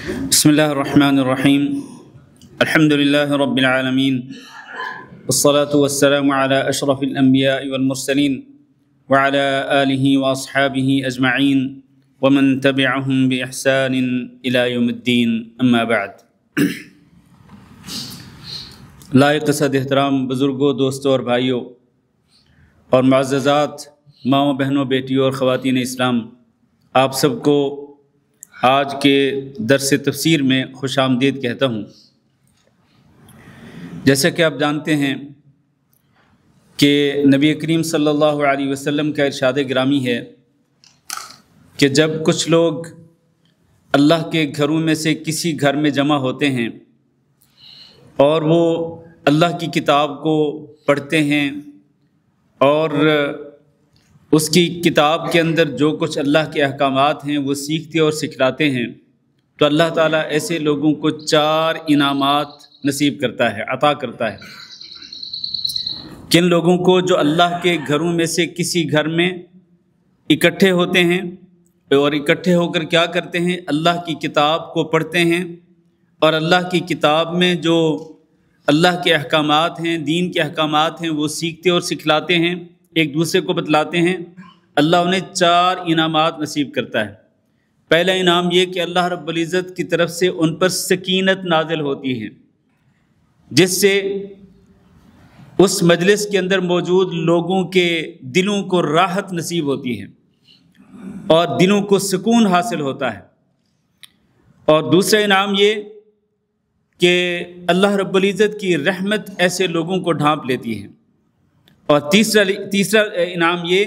بسم اللہ الرحمن الرحیم الحمد للہ رب العالمین والصلاة والسلام علی اشرف الانبیاء والمرسلین وعلی آلہ واصحابہ اجمعین ومن تبعہم باحسان الی یوم الدین اما بعد۔ لائق صد احترام بزرگوں، دوستوں اور بھائیوں اور معززات ماؤں، بہنوں، بیٹیوں اور خواتین اسلام، آپ سب کو آج کے درس تفسیر میں خوش آمدید کہتا ہوں۔ جیسا کہ آپ جانتے ہیں کہ نبی کریم صلی اللہ علیہ وسلم کا ارشاد گرامی ہے کہ جب کچھ لوگ اللہ کے گھروں میں سے کسی گھر میں جمع ہوتے ہیں اور وہ اللہ کی کتاب کو پڑھتے ہیں اور اس کی کتاب کے اندر جو کچھ اللہ کے احکامات ہیں وہ سیکھتے اور سکھلاتے ہیں، تو اللہ تعالیٰ ایسے لوگوں کو 4 انعامات نصیب کرتا ہے، عطا کرتا ہے۔ کن لوگوں کو؟ جو اللہ کے گھروں میں سے کسی گھر میں اکٹھے ہوتے ہیں اور اکٹھے ہو کر کیا کرتے ہیں؟ اللہ کی کتاب کو پڑھتے ہیں اور اللہ کی کتاب میں جو اللہ کے احکامات ہیں، دین کے احکامات ہیں، وہ سیکھتے اور سکھلاتے ہیں، ایک دوسرے کو بتلاتے ہیں۔ اللہ انہیں 4 انعامات نصیب کرتا ہے۔ پہلا انعام یہ کہ اللہ رب العزت کی طرف سے ان پر سکینت نازل ہوتی ہے، جس سے اس مجلس کے اندر موجود لوگوں کے دلوں کو راحت نصیب ہوتی ہے اور دلوں کو سکون حاصل ہوتا ہے۔ اور دوسرا انعام یہ کہ اللہ رب العزت کی رحمت ایسے لوگوں کو ڈھانپ لیتی ہے۔ اور تیسرا انعام یہ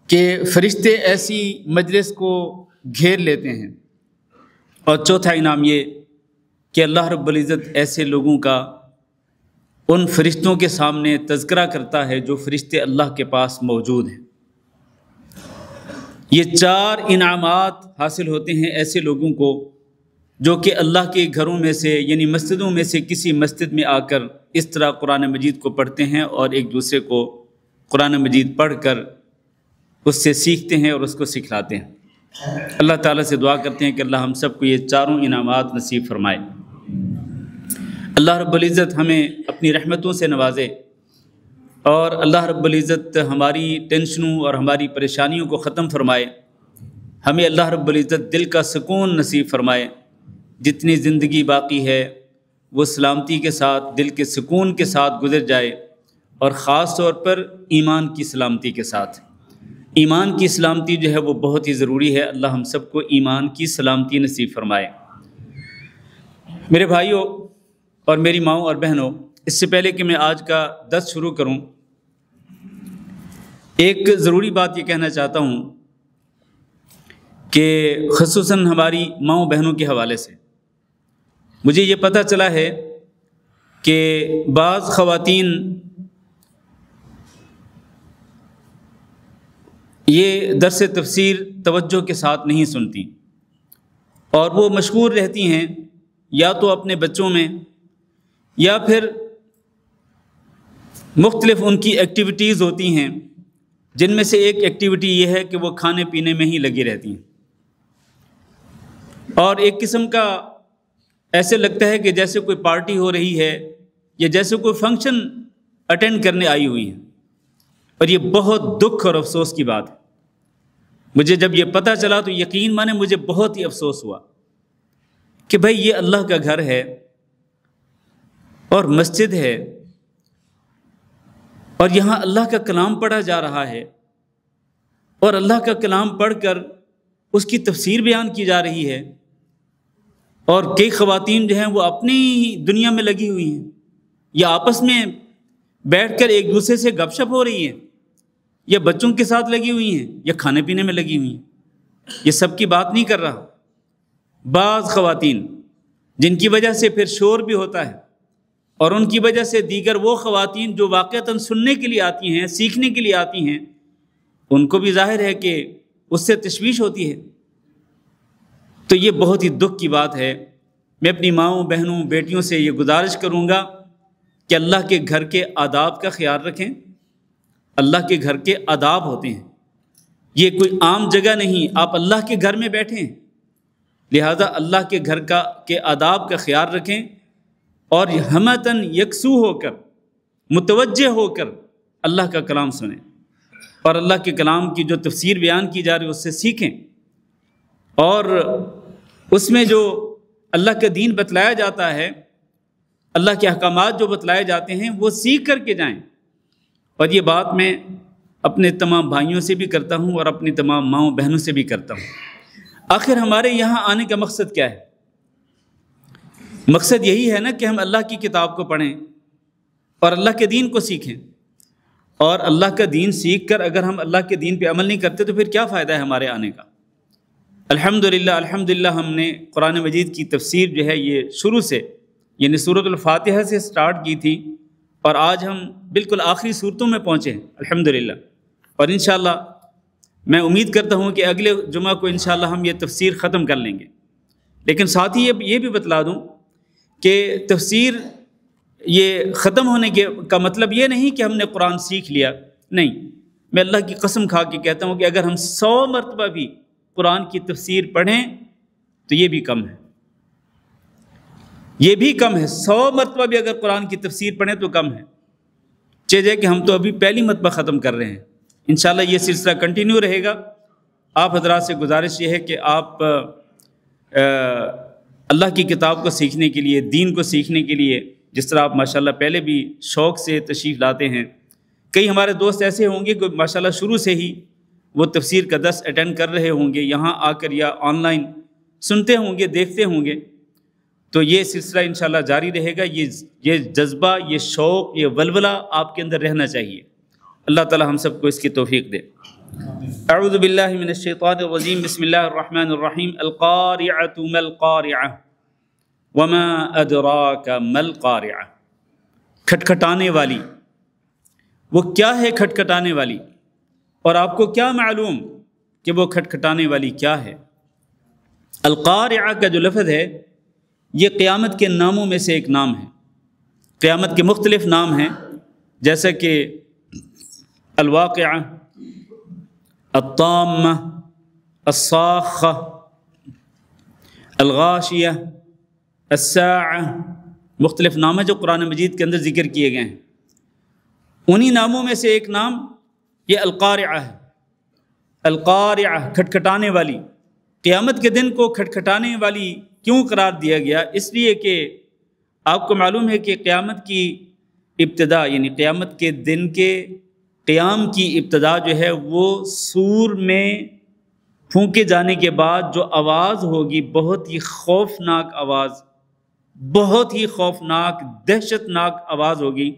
کہ فرشتے ایسی مجلس کو گھیر لیتے ہیں۔ اور چوتھا انعام یہ کہ اللہ رب العزت ایسے لوگوں کا ان فرشتوں کے سامنے تذکرہ کرتا ہے جو فرشتے اللہ کے پاس موجود ہیں۔ یہ 4 انعامات حاصل ہوتے ہیں ایسے لوگوں کو جو کہ اللہ کے گھروں میں سے یعنی مسجدوں میں سے کسی مسجد میں آ کر اس طرح قرآن مجید کو پڑھتے ہیں اور ایک دوسرے کو قرآن مجید پڑھ کر اس سے سیکھتے ہیں اور اس کو سکھلاتے ہیں۔ اللہ تعالیٰ سے دعا کرتے ہیں کہ اللہ ہم سب کو یہ 4 انعامات نصیب فرمائے۔ اللہ رب العزت ہمیں اپنی رحمتوں سے نوازے اور اللہ رب العزت ہماری ٹینشنوں اور ہماری پریشانیوں کو ختم فرمائے۔ ہمیں اللہ رب العزت دل کا سکون نصیب فرمائے۔ جتنی زندگی باقی ہے وہ سلامتی کے ساتھ، دل کے سکون کے ساتھ گزر جائے، اور خاص طور پر ایمان کی سلامتی کے ساتھ۔ ایمان کی سلامتی جو ہے وہ بہت ہی ضروری ہے۔ اللہ ہم سب کو ایمان کی سلامتی نصیب فرمائے۔ میرے بھائیوں اور میری ماؤں اور بہنوں، اس سے پہلے کہ میں آج کا درس شروع کروں، ایک ضروری بات یہ کہنا چاہتا ہوں کہ خصوصاً ہماری ماؤں بہنوں کے حوالے سے مجھے یہ پتہ چلا ہے کہ بعض خواتین یہ درس تفسیر توجہ کے ساتھ نہیں سنتی اور وہ مشغول رہتی ہیں یا تو اپنے بچوں میں یا پھر مختلف ان کی ایکٹیویٹیز ہوتی ہیں، جن میں سے ایک ایکٹیویٹی یہ ہے کہ وہ کھانے پینے میں ہی لگی رہتی ہیں، اور ایک قسم کا ایسے لگتا ہے کہ جیسے کوئی پارٹی ہو رہی ہے یا جیسے کوئی فنکشن اٹینڈ کرنے آئی ہوئی ہیں، اور یہ بہت دکھ اور افسوس کی بات ہے۔ مجھے جب یہ پتہ چلا تو یقین مانے مجھے بہت ہی افسوس ہوا کہ بھائی یہ اللہ کا گھر ہے اور مسجد ہے اور یہاں اللہ کا کلام پڑھا جا رہا ہے، اور اللہ کا کلام پڑھ کر اس کی تفسیر بیان کی جا رہی ہے، اور کئی خواتین جو ہیں وہ اپنی دنیا میں لگی ہوئی ہیں یا آپس میں بیٹھ کر ایک دوسرے سے گپ شپ ہو رہی ہیں یا بچوں کے ساتھ لگی ہوئی ہیں یا کھانے پینے میں لگی ہوئی ہیں۔ یہ سب کی بات نہیں کر رہا۔ بعض خواتین جن کی وجہ سے پھر شور بھی ہوتا ہے، اور ان کی وجہ سے دیگر وہ خواتین جو واقعتاً سننے کے لیے آتی ہیں، سیکھنے کے لیے آتی ہیں، ان کو بھی ظاہر ہے کہ اس سے تشویش ہوتی ہے۔ تو یہ بہت ہی دکھ کی بات ہے۔ میں اپنی ماؤں، بہنوں، بیٹیوں سے یہ گزارش کروں گا کہ اللہ کے گھر کے آداب کا خیال رکھیں۔ اللہ کے گھر کے آداب ہوتے ہیں، یہ کوئی عام جگہ نہیں۔ آپ اللہ کے گھر میں بیٹھیں، لہذا اللہ کے گھر کے آداب کا خیال رکھیں اور ہمتاً یکسو ہو کر متوجہ ہو کر اللہ کا کلام سنیں اور اللہ کے کلام کی جو تفسیر بیان کی جا رہی ہے اس سے سیکھیں اور اس میں جو اللہ کا دین بتلایا جاتا ہے، اللہ کے احکامات جو بتلائے جاتے ہیں وہ سیکھ کر کے جائیں۔ اور یہ بات میں اپنے تمام بھائیوں سے بھی کرتا ہوں اور اپنی تمام ماؤں بہنوں سے بھی کرتا ہوں۔ آخر ہمارے یہاں آنے کا مقصد کیا ہے؟ مقصد یہی ہے نا کہ ہم اللہ کی کتاب کو پڑھیں اور اللہ کے دین کو سیکھیں، اور اللہ کا دین سیکھ کر اگر ہم اللہ کے دین پہ عمل نہیں کرتے تو پھر کیا فائدہ ہے ہمارے آنے کا؟ الحمدللہ ہم نے قرآن مجید کی تفسیر جو ہے یہ شروع سے یعنی سورۃ الفاتحہ سے سٹارٹ کی تھی اور آج ہم بالکل آخری صورتوں میں پہنچے ہیں الحمدللہ، اور انشاءاللہ میں امید کرتا ہوں کہ اگلے جمعہ کو انشاءاللہ ہم یہ تفسیر ختم کر لیں گے۔ لیکن ساتھ ہی یہ بھی بتلا دوں کہ تفسیر یہ ختم ہونے کا مطلب یہ نہیں کہ ہم نے قرآن سیکھ لیا، نہیں، میں اللہ کی قسم کھا کے کہتا ہوں کہ اگر ہم 100 مرتبہ بھی قرآن کی تفسیر پڑھیں تو یہ بھی کم ہے، یہ بھی کم ہے۔ 100 مرتبہ بھی اگر قرآن کی تفسیر پڑھیں تو کم ہے، چاہیے کہ ہم تو ابھی پہلی مرتبہ ختم کر رہے ہیں۔ انشاءاللہ یہ سلسلہ کنٹینیو رہے گا۔ آپ حضرات سے گزارش یہ ہے کہ آپ اللہ کی کتاب کو سیکھنے کے لیے، دین کو سیکھنے کے لیے، جس طرح آپ ماشاءاللہ پہلے بھی شوق سے تشریف لاتے ہیں، کئی ہمارے دوست ایسے ہوں گے کہ ماشاءاللہ شروع سے ہی وہ تفسیر کا درس اٹینڈ کر رہے ہوں گے، یہاں آ کر یا آن لائن سنتے ہوں گے، دیکھتے ہوں گے، تو یہ سلسلہ انشاءاللہ جاری رہے گا۔ یہ جذبہ، یہ شوق، یہ ولولہ آپ کے اندر رہنا چاہیے۔ اللہ تعالی ہم سب کو اس کی توفیق دے۔ اعوذ باللہ من الشیطان الرجیم، بسم اللہ الرحمن الرحیم۔ القارعۃ ما القارعۃ وما ادراک ما القارعۃ۔ کھٹکھٹانے والی، وہ کیا ہے کھٹکھٹانے والی، اور آپ کو کیا معلوم کہ وہ کھٹکھٹانے والی کیا ہے؟ القارعہ کا جو لفظ ہے یہ قیامت کے ناموں میں سے ایک نام ہے۔ قیامت کے مختلف نام ہیں، جیسا کہ الواقعہ، الطامہ، الصاخہ، الغاشیہ، الساعہ، مختلف نام ہیں جو قرآن مجید کے اندر ذکر کیے گئے ہیں۔ انہی ناموں میں سے ایک نام یہ القارعہ ہے۔ القارعہ، کھٹکھٹانے والی۔ قیامت کے دن کو کھٹکھٹانے والی کیوں قرار دیا گیا؟ اس لیے کہ آپ کو معلوم ہے کہ قیامت کی ابتدا یعنی قیامت کے دن کے قیام کی ابتدا جو ہے وہ سور میں پھونکے جانے کے بعد جو آواز ہوگی، بہت ہی خوفناک آواز، بہت ہی خوفناک، دہشت ناک آواز ہوگی۔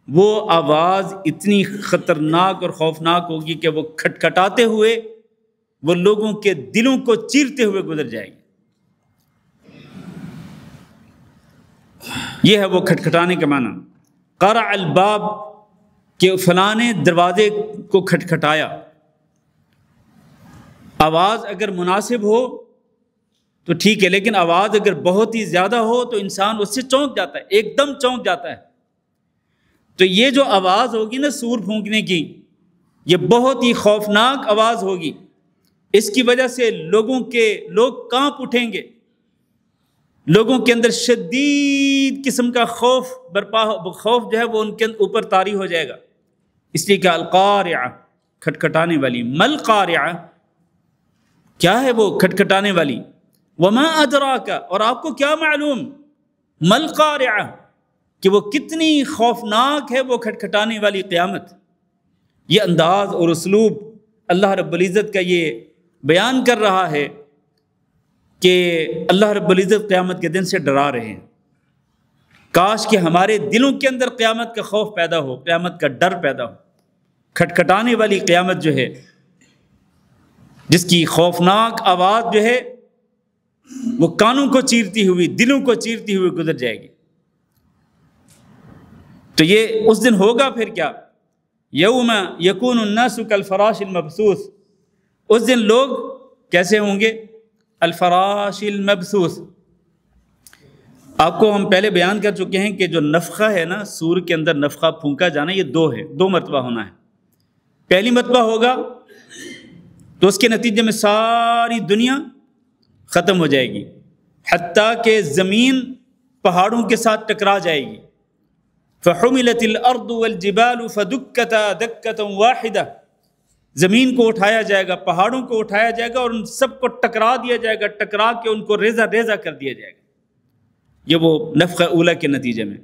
وہ آواز اتنی خطرناک اور خوفناک ہوگی کہ وہ کھٹکھٹاتے ہوئے وہ لوگوں کے دلوں کو چیرتے ہوئے گزر جائے گی۔ یہ ہے وہ کھٹکھٹانے کا معنی۔ قرع الباب، کہ فلاں نے دروازے کو کھٹکھٹایا۔ آواز اگر مناسب ہو تو ٹھیک ہے، لیکن آواز اگر بہت ہی زیادہ ہو تو انسان اس سے چونک جاتا ہے، ایک دم چونک جاتا ہے۔ تو یہ جو آواز ہوگی نا سور پھونکنے کی، یہ بہت ہی خوفناک آواز ہوگی۔ اس کی وجہ سے لوگ کانپ اٹھیں گے، لوگوں کے اندر شدید قسم کا خوف جو ہے وہ ان کے اوپر طاری ہو جائے گا۔ اس لیے کہ القارعہ، کھٹکھٹانے والی۔ مل قارعہ، کیا ہے وہ کھٹکھٹانے والی؟ وما ادراک، اور آپ کو کیا معلوم؟ مل قارعہ، کہ وہ کتنی خوفناک ہے وہ کھٹکھٹانے والی قیامت۔ یہ انداز اور اسلوب اللہ رب العزت کا یہ بیان کر رہا ہے کہ اللہ رب العزت قیامت کے دن سے ڈرا رہے ہیں۔ کاش کہ ہمارے دلوں کے اندر قیامت کا خوف پیدا ہو، قیامت کا ڈر پیدا ہو۔ کھٹکھٹانے والی قیامت جو ہے، جس کی خوفناک آواز جو ہے وہ کانوں کو چیرتی ہوئی، دلوں کو چیرتی ہوئی گزر جائے گی۔ تو یہ اس دن ہوگا پھر کیا؟ یوم یکون الناس کالفراش المبثوث۔ اس دن لوگ کیسے ہوں گے؟ الفراش المبثوث۔ آپ کو ہم پہلے بیان کر چکے ہیں کہ جو نفخہ ہے نا، سور کے اندر نفخہ پھونکا جانا، یہ دو مرتبہ ہونا ہے۔ پہلی مرتبہ ہوگا تو اس کے نتیجے میں ساری دنیا ختم ہو جائے گی، حتیٰ کہ زمین پہاڑوں کے ساتھ ٹکرا جائے گی۔ فحملت الارض والجبال فدکتا دکتا واحدہ، زمین کو اٹھایا جائے گا، پہاڑوں کو اٹھایا جائے گا اور ان سب کو ٹکرا دیا جائے گا، ٹکرا کے ان کو ریزہ ریزہ کر دیا جائے گا۔ یہ وہ نفخہ اولیٰ کے نتیجے میں۔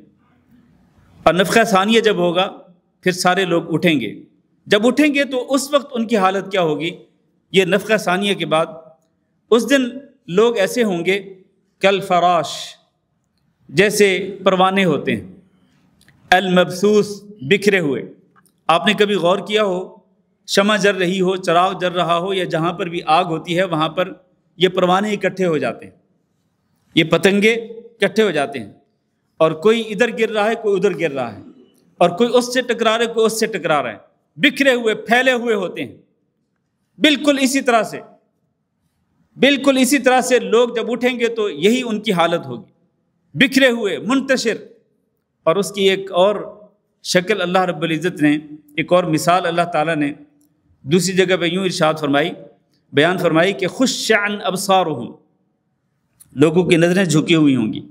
اور نفخہ ثانیہ جب ہوگا پھر سارے لوگ اٹھیں گے۔ جب اٹھیں گے تو اس وقت ان کی حالت کیا ہوگی؟ یہ نفخہ ثانیہ کے بعد اس دن لوگ ایسے ہوں گے کالفراش، جیسے پروانے ہوتے ہیں، المبثوث، بکھرے ہوئے۔ آپ نے کبھی غور کیا ہو، شمع جل رہی ہو، چراغ جل رہا ہو، یا جہاں پر بھی آگ ہوتی ہے وہاں پر یہ پروانے اکٹھے ہو جاتے ہیں، یہ پتنگے اکٹھے ہو جاتے ہیں، اور کوئی ادھر گر رہا ہے، کوئی ادھر گر رہا ہے، اور کوئی اس سے ٹکرا رہا ہے، کوئی اس سے ٹکرا رہا ہے، بکھرے ہوئے، پھیلے ہوئے ہوتے ہیں۔ بالکل اسی طرح سے لوگ جب اٹھیں گے تو یہی ان کی حالت ہوگی، بکھرے ہوئے، منتشر۔ اور اس کی ایک اور شکل اللہ رب العزت نے، ایک اور مثال اللہ تعالیٰ نے دوسری جگہ پہ یوں ارشاد فرمائی، بیان فرمائی کہ خش عن ابصارہم، لوگوں کی نظریں جھکی ہوئی ہوں گی،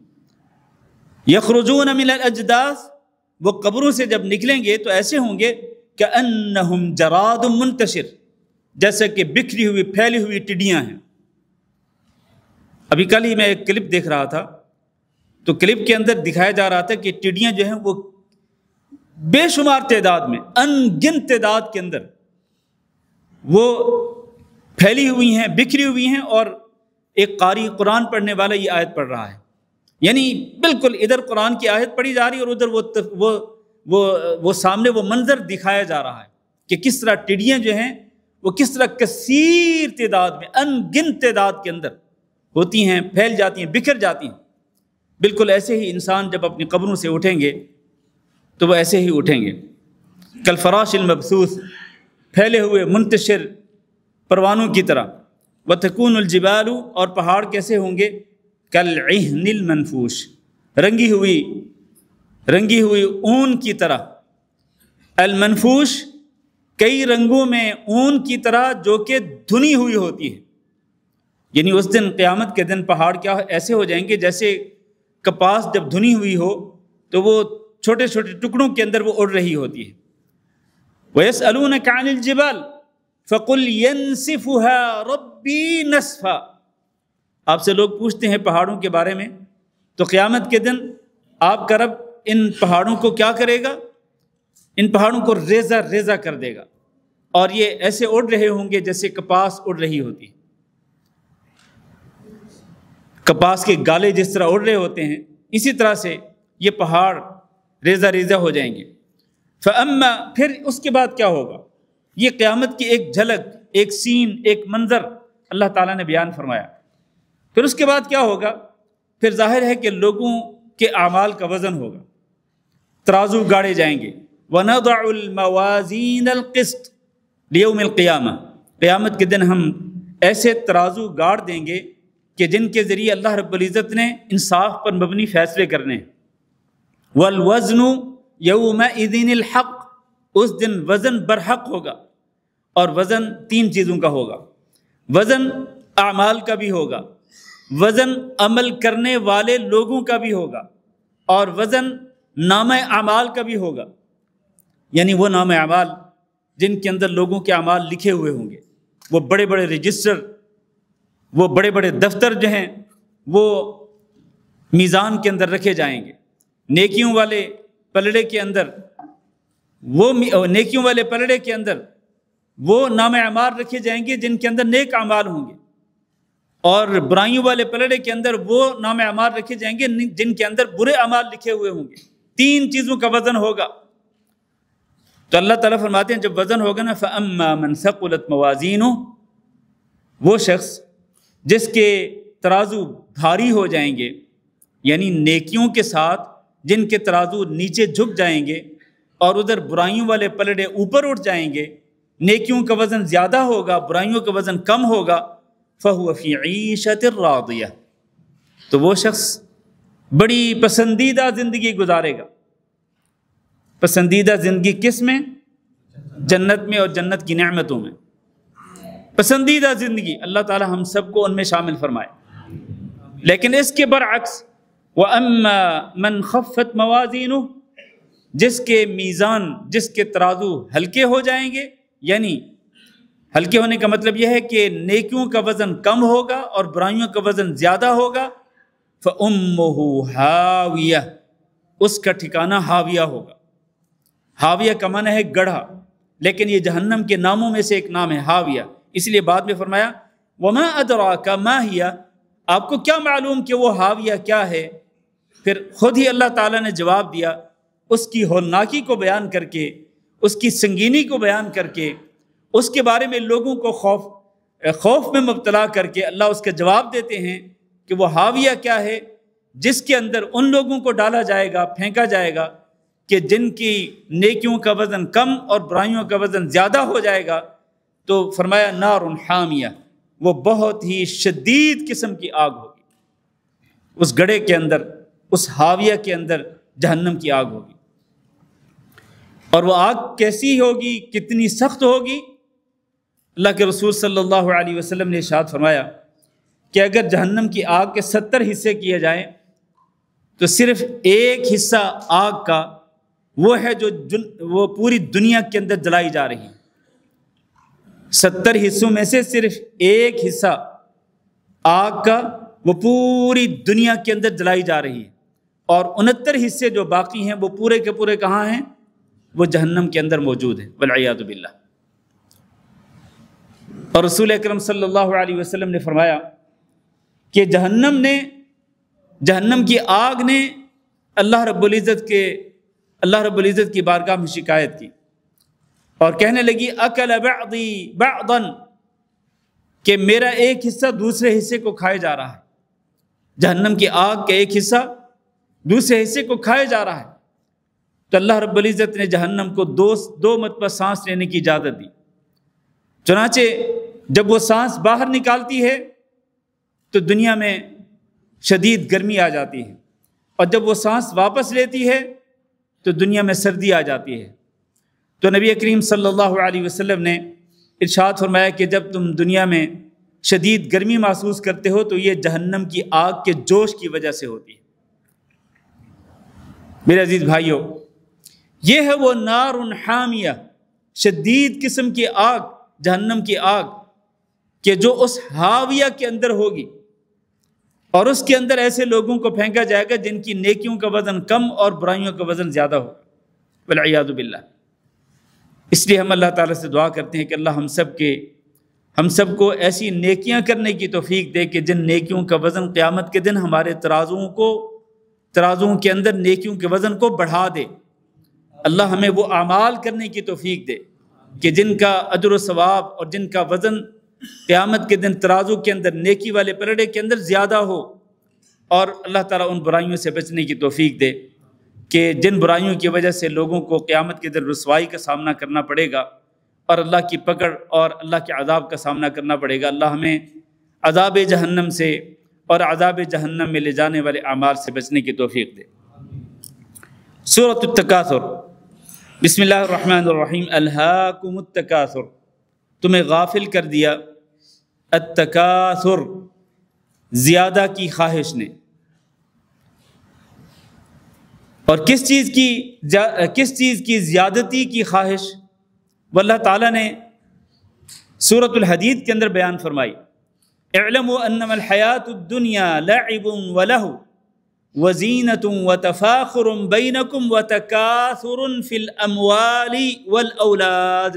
یخرجون من الاجداث، وہ قبروں سے جب نکلیں گے تو ایسے ہوں گے کأنہم جراد منتشر، جیسے کہ بکھری ہوئی پھیلی ہوئی ٹڈیاں ہیں۔ ابھی کل ہی میں ایک کلپ دیکھ رہا تھا، تو کلپ کے اندر دکھایا جا رہا تھا کہ ٹڈیاں جو ہیں وہ بے شمار تعداد میں، ان گنت تعداد کے اندر وہ پھیلی ہوئی ہیں، بکھری ہوئی ہیں، اور ایک قاری قرآن پڑھنے والا یہ آیت پڑھ رہا ہے، یعنی بالکل ادھر قرآن کی آیت پڑھی جا رہی ہے اور ادھر وہ سامنے وہ منظر دکھایا جا رہا ہے کہ کس طرح ٹڈیاں جو ہیں وہ کس طرح کثیر تعداد میں، ان گنت تعداد کے اندر ہوتی ہیں، پھیل جاتی ہیں، بکھر جاتی ہیں۔ بالکل ایسے ہی انسان جب اپنی قبروں سے اٹھیں گے تو وہ ایسے ہی اٹھیں گے، کالفراش المبثوث، پھیلے ہوئے، منتشر پروانوں کی طرح۔ وتکون الجبال، اور پہاڑ کیسے ہوں گے؟ کالعہن المنفوش، رنگی ہوئی اون کی طرح۔ المنفوش، کئی رنگوں میں اون کی طرح جو کہ دھنی ہوئی ہوتی ہے، یعنی اس دن قیامت کے دن پہاڑ کیا ایسے ہو جائیں گے جیسے کپاس جب دھنی ہوئی ہو تو وہ چھوٹے چھوٹے ٹکڑوں کے اندر وہ اڑ رہی ہوتی ہے۔ وَيَسْأَلُونَكَ عَنِ الْجِبَالِ فَقُلْ يَنْسِفُهَا رَبِّي نَسْفًا، آپ سے لوگ پوچھتے ہیں پہاڑوں کے بارے میں، تو قیامت کے دن آپ کا رب ان پہاڑوں کو کیا کرے گا؟ ان پہاڑوں کو ریزہ ریزہ کر دے گا، اور یہ ایسے اڑ رہے ہوں گے جیسے کپاس اڑ رہی ہوتی ہے۔ کپاس کے گالے جس طرح اڑ رہے ہوتے ہیں، اسی طرح سے یہ پہاڑ ریزہ ریزہ ہو جائیں گے۔ فَأَمَّا، پھر اس کے بعد کیا ہوگا؟ یہ قیامت کی ایک جھلک، ایک سین، ایک منظر اللہ تعالیٰ نے بیان فرمایا۔ پھر اس کے بعد کیا ہوگا؟ پھر ظاہر ہے کہ لوگوں کے اعمال کا وزن ہوگا، ترازو گاڑے جائیں گے۔ وَنَضَعُ الْمَوَازِينَ الْقِسْطَ لِيَوْمِ الْقِيَامَةِ، قیامت کے دن ہم ایسے ترازو گاڑ دیں گے کہ جن کے ذریعے اللہ رب العزت نے انصاف پر مبنی فیصلے کرنے ہیں۔ وَالْوَزْنُ يَوْمَئِذٍ الْحَقُّ، اس دن وزن برحق ہوگا، اور وزن تین چیزوں کا ہوگا، وزن اعمال کا بھی ہوگا، وزن عمل کرنے والے لوگوں کا بھی ہوگا، اور وزن نامہ اعمال کا بھی ہوگا، یعنی وہ نامہ اعمال جن کے اندر لوگوں کے اعمال لکھے ہوئے ہوں گے، وہ بڑے بڑے رجسٹر، وہ بڑے بڑے دفتر جو ہیں وہ میزان کے اندر رکھے جائیں گے۔ نیکیوں والے پلڑے کے اندر وہ نام اعمال رکھے جائیں گے جن کے اندر نیک اعمال ہوں گے، اور برائیوں والے پلڑے کے اندر وہ نام اعمال رکھے جائیں گے جن کے اندر برے اعمال لکھے ہوئے ہوں گے۔ تین چیزوں کا وزن ہوگا۔ تو اللہ تعالیٰ فرماتے ہیں جب وزن ہوگا نا، فَأَمَّا مَنْ ثَقُلَتْ مَوَازِينُهُ، وہ شخص جس کے ترازو بھاری ہو جائیں گے، یعنی نیکیوں کے ساتھ جن کے ترازو نیچے جھک جائیں گے اور ادھر برائیوں والے پلڑے اوپر اٹھ جائیں گے، نیکیوں کا وزن زیادہ ہوگا، برائیوں کا وزن کم ہوگا، فَهُوَ فِي عِيشَةٍ رَاضِيَةٍ، تو وہ شخص بڑی پسندیدہ زندگی گزارے گا۔ پسندیدہ زندگی کس میں؟ جنت میں، اور جنت کی نعمتوں میں۔ پسندیدہ زندگی، اللہ تعالی ہم سب کو ان میں شامل فرمائے۔ لیکن اس کے برعکس وَأَمَّا مَنْ خَفَّتْ مَوَازِينُهُ، جس کے میزان، جس کے ترازو ہلکے ہو جائیں گے، یعنی ہلکے ہونے کا مطلب یہ ہے کہ نیکیوں کا وزن کم ہوگا اور برائیوں کا وزن زیادہ ہوگا، فَأُمُّهُ هَاوِيَةٌ، اس کا ٹھکانہ ہاویہ ہوگا۔ ہاویہ کا معنی ہے گڑھا، لیکن یہ جہنم کے ناموں میں سے ایک نام ہے ہاویہ، اس لیے بعد میں فرمایا وَمَا أَدْرَاكَ مَا هِيَ، آپ کو کیا معلوم کہ وہ ہاویہ کیا ہے؟ پھر خود ہی اللہ تعالیٰ نے جواب دیا، اس کی ہولناکی کو بیان کر کے، اس کی سنگینی کو بیان کر کے، اس کے بارے میں لوگوں کو خوف میں مبتلا کر کے اللہ اس کا جواب دیتے ہیں کہ وہ ہاویہ کیا ہے، جس کے اندر ان لوگوں کو ڈالا جائے گا، پھینکا جائے گا کہ جن کی نیکیوں کا وزن کم اور برائیوں کا وزن زیادہ ہو جائے گا۔ تو فرمایا نار حامیہ، وہ بہت ہی شدید قسم کی آگ ہوگی، اس گڑھے کے اندر، اس ہاویہ کے اندر جہنم کی آگ ہوگی۔ اور وہ آگ کیسی ہوگی، کتنی سخت ہوگی؟ اللہ کے رسول صلی اللہ علیہ وسلم نے ارشاد فرمایا کہ اگر جہنم کی آگ کے 70 حصے کیے جائیں تو صرف ایک حصہ آگ کا وہ ہے جو وہ پوری دنیا کے اندر جلائی جا رہی ہے۔ 70 حصوں میں سے صرف ایک حصہ آگ کا وہ پوری دنیا کے اندر جلائی جا رہی ہے، اور 69 حصے جو باقی ہیں وہ پورے کے پورے کہاں ہیں؟ وہ جہنم کے اندر موجود ہیں، والعیاذ باللہ۔ اور رسول اکرم صلی اللہ علیہ وسلم نے فرمایا کہ جہنم کی آگ نے اللہ رب العزت کی بارگاہ میں شکایت کی اور کہنے لگی اکل بعضی بعضا، کہ میرا ایک حصہ دوسرے حصے کو کھائے جا رہا ہے، جہنم کی آگ کا ایک حصہ دوسرے حصے کو کھائے جا رہا ہے۔ تو اللہ رب العزت نے جہنم کو دو مرتبہ سانس لینے کی اجازت دی، چنانچہ جب وہ سانس باہر نکالتی ہے تو دنیا میں شدید گرمی آ جاتی ہے، اور جب وہ سانس واپس لیتی ہے تو دنیا میں سردی آ جاتی ہے۔ تو نبی کریم صلی اللہ علیہ وسلم نے ارشاد فرمایا کہ جب تم دنیا میں شدید گرمی محسوس کرتے ہو تو یہ جہنم کی آگ کے جوش کی وجہ سے ہوتی ہے۔ میرے عزیز بھائیوں، یہ ہے وہ نار حامیہ، شدید قسم کی آگ، جہنم کی آگ، کہ جو اس ہاویہ کے اندر ہوگی، اور اس کے اندر ایسے لوگوں کو پھینکا جائے گا جن کی نیکیوں کا وزن کم اور برائیوں کا وزن زیادہ ہوگا، والعیاذ باللہ۔ اس لیے ہم اللہ تعالیٰ سے دعا کرتے ہیں کہ اللہ ہم سب کو ایسی نیکیاں کرنے کی توفیق دے کہ جن نیکیوں کا وزن قیامت کے دن ہمارے ترازوؤں کے اندر نیکیوں کے وزن کو بڑھا دے۔ اللہ ہمیں وہ اعمال کرنے کی توفیق دے کہ جن کا اجر و ثواب اور جن کا وزن قیامت کے دن ترازو کے اندر، نیکی والے پلڑے کے اندر زیادہ ہو، اور اللہ تعالیٰ ان برائیوں سے بچنے کی توفیق دے کہ جن برائیوں کی وجہ سے لوگوں کو قیامت کے دن رسوائی کا سامنا کرنا پڑے گا اور اللہ کی پکڑ اور اللہ کے عذاب کا سامنا کرنا پڑے گا۔ اللہ ہمیں عذاب جہنم سے اور عذاب جہنم میں لے جانے والے اعمال سے بچنے کی توفیق دے۔ سورۃ التکاثر، بسم اللہ الرحمن الرحیم۔ الہاکم التکاثر، تمہیں غافل کر دیا التکاثر، زیادہ کی خواہش نے۔ اور کس چیز کی زیادتی کی خواہش؟ وہ اللہ تعالیٰ نے سورۃ الحدید کے اندر بیان فرمائی، اعلموا انما الحیات الدنیا لعب ولہو وزینۃ وتفاخر بینکم وتکاثر فی الاموال والاولاد۔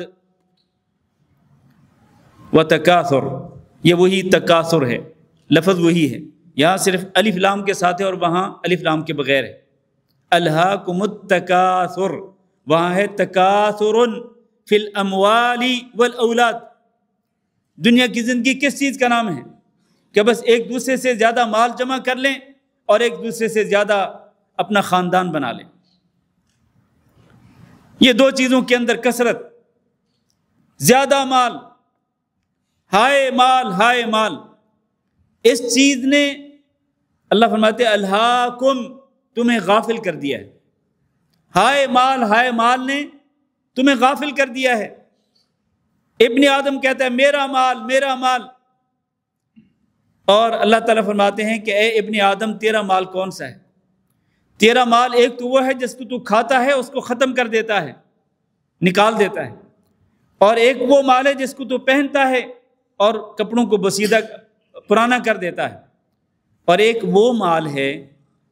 وتکاثر، یہ وہی تکاثر ہے، لفظ وہی ہے، یہاں صرف الف لام کے ساتھ ہے اور وہاں الف لام کے بغیر ہے۔ الہاکم التکاثر، وہاں ہے تکاثر فی الاموال والاولاد۔ دنیا کی زندگی کس چیز کا نام ہے؟ کہ بس ایک دوسرے سے زیادہ مال جمع کر لیں اور ایک دوسرے سے زیادہ اپنا خاندان بنا لیں۔ یہ دو چیزوں کے اندر کثرت، زیادہ مال، ہائے مال ہائے مال، اس چیز نے اللہ فرماتے الہاکم، تمہیں غافل کر دیا ہے۔ ہائے مال نے تمہیں غافل کر دیا ہے۔ ابن آدم کہتا ہے میرا مال میرا مال، اور اللہ تعالیٰ فرماتے ہیں کہ اے ابن آدم تیرا مال کون سا ہے؟ تیرا مال ایک تو وہ ہے جس کو تو کھاتا ہے، اس کو ختم کر دیتا ہے، نکال دیتا ہے، اور ایک وہ مال ہے جس کو تو پہنتا ہے اور کپڑوں کو بسیدہ پرانا کر دیتا ہے، اور ایک وہ مال ہے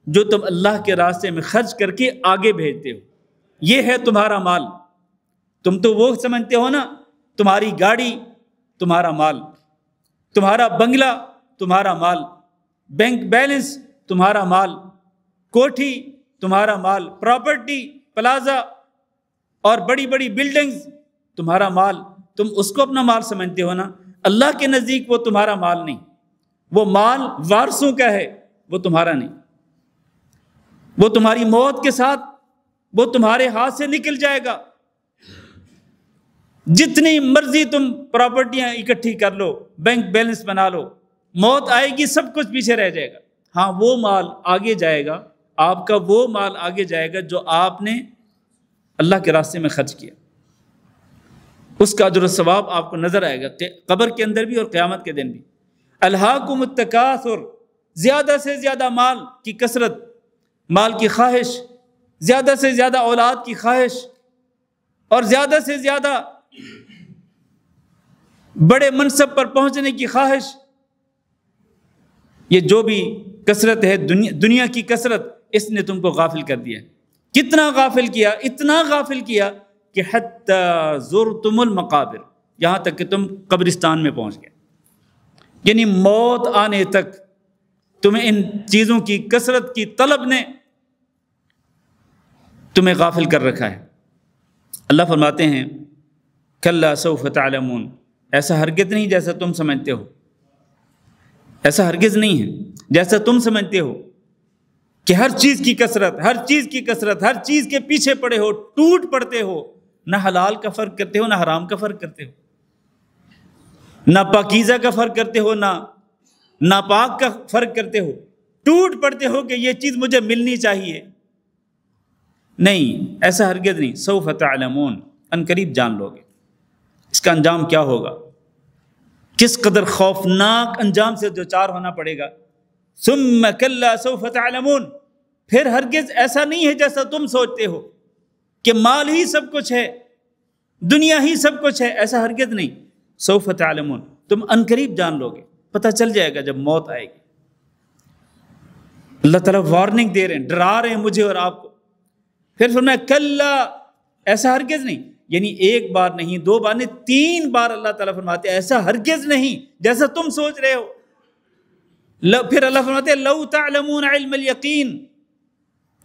جو تم اللہ کے راستے میں خرچ کر کے آگے بھیجتے ہو، یہ ہے تمہارا مال۔ تم تو وہ سمجھتے ہو نا، تمہاری گاڑی تمہارا مال، تمہارا بنگلہ تمہارا مال، بینک بیلنس تمہارا مال، کوٹھی تمہارا مال، پراپرٹی پلازا اور بڑی بڑی بلڈنگز تمہارا مال، تم اس کو اپنا مال سمجھتے ہو نا۔ اللہ کے نزدیک وہ تمہارا مال نہیں، وہ مال وارثوں کا ہے، وہ تمہارا نہیں۔ وہ تمہاری موت کے ساتھ وہ تمہارے ہاتھ سے نکل جائے گا۔ جتنی مرضی تم پراپرٹیاں اکٹھی کر لو، بینک بیلنس بنا لو، موت آئے گی سب کچھ پیچھے رہ جائے گا۔ ہاں وہ مال آگے جائے گا، آپ کا وہ مال آگے جائے گا جو آپ نے اللہ کے راستے میں خرچ کیا، اس کا اجر و ثواب آپ کو نظر آئے گا، قبر کے اندر بھی اور قیامت کے دن بھی۔ الہاکم التکاثر، زیادہ سے زیادہ مال کی کثرت، مال کی خواہش، زیادہ سے زیادہ اولاد کی خواہش، اور زیادہ سے زیادہ بڑے منصب پر پہنچنے کی خواہش، یہ جو بھی کثرت ہے دنیا کی کثرت، اس نے تم کو غافل کر دیا۔ کتنا غافل کیا؟ اتنا غافل کیا کہ حتی زرتم المقابر، یہاں تک کہ تم قبرستان میں پہنچ گئے، یعنی موت آنے تک تمہیں ان چیزوں کی کثرت کی طلب نے تمہیں غافل کر رکھا ہے۔ اللہ فرماتے ہیں کلا سوف تعلمون، ایسا ہرگز نہیں جیسا تم سمجھتے ہو، ایسا ہرگز نہیں ہے جیسا تم سمجھتے ہو کہ ہر چیز کی کثرت، ہر چیز کی کثرت، ہر چیز کے پیچھے پڑے ہو، ٹوٹ پڑتے ہو، نہ حلال کا فرق کرتے ہو نہ حرام کا فرق کرتے ہو، نہ پاکیزہ کا فرق کرتے ہو نہ ناپاک کا فرق کرتے ہو، ٹوٹ پڑتے ہو کہ یہ چیز مجھے ملنی چاہیے۔ نہیں، ایسا ہرگز نہیں۔ سوف تعلمون، ان قریب جان لو گے اس کا انجام کیا ہوگا، کس قدر خوفناک انجام سے دوچار ہونا پڑے گا۔ ثم کلا سوف تعلمون، پھر ہرگز ایسا نہیں ہے جیسا تم سوچتے ہو کہ مال ہی سب کچھ ہے، دنیا ہی سب کچھ ہے، ایسا ہرگز نہیں۔ سوف تعلمون، تم ان قریب جان لو گے، پتہ چل جائے گا جب موت آئے گی۔ اللہ تعالیٰ وارننگ دے رہے ہیں، ڈرا رہے ہیں مجھے اور آپ کو۔ پھر فرمایا کلا، ایسا ہرگز نہیں، یعنی ایک بار نہیں، دو بار نہیں، 3 بار اللہ تعالیٰ فرماتے ہیں ایسا ہرگز نہیں جیسا تم سوچ رہے ہو۔ پھر اللہ فرماتے ہیں لو تعلمون علم الیقین،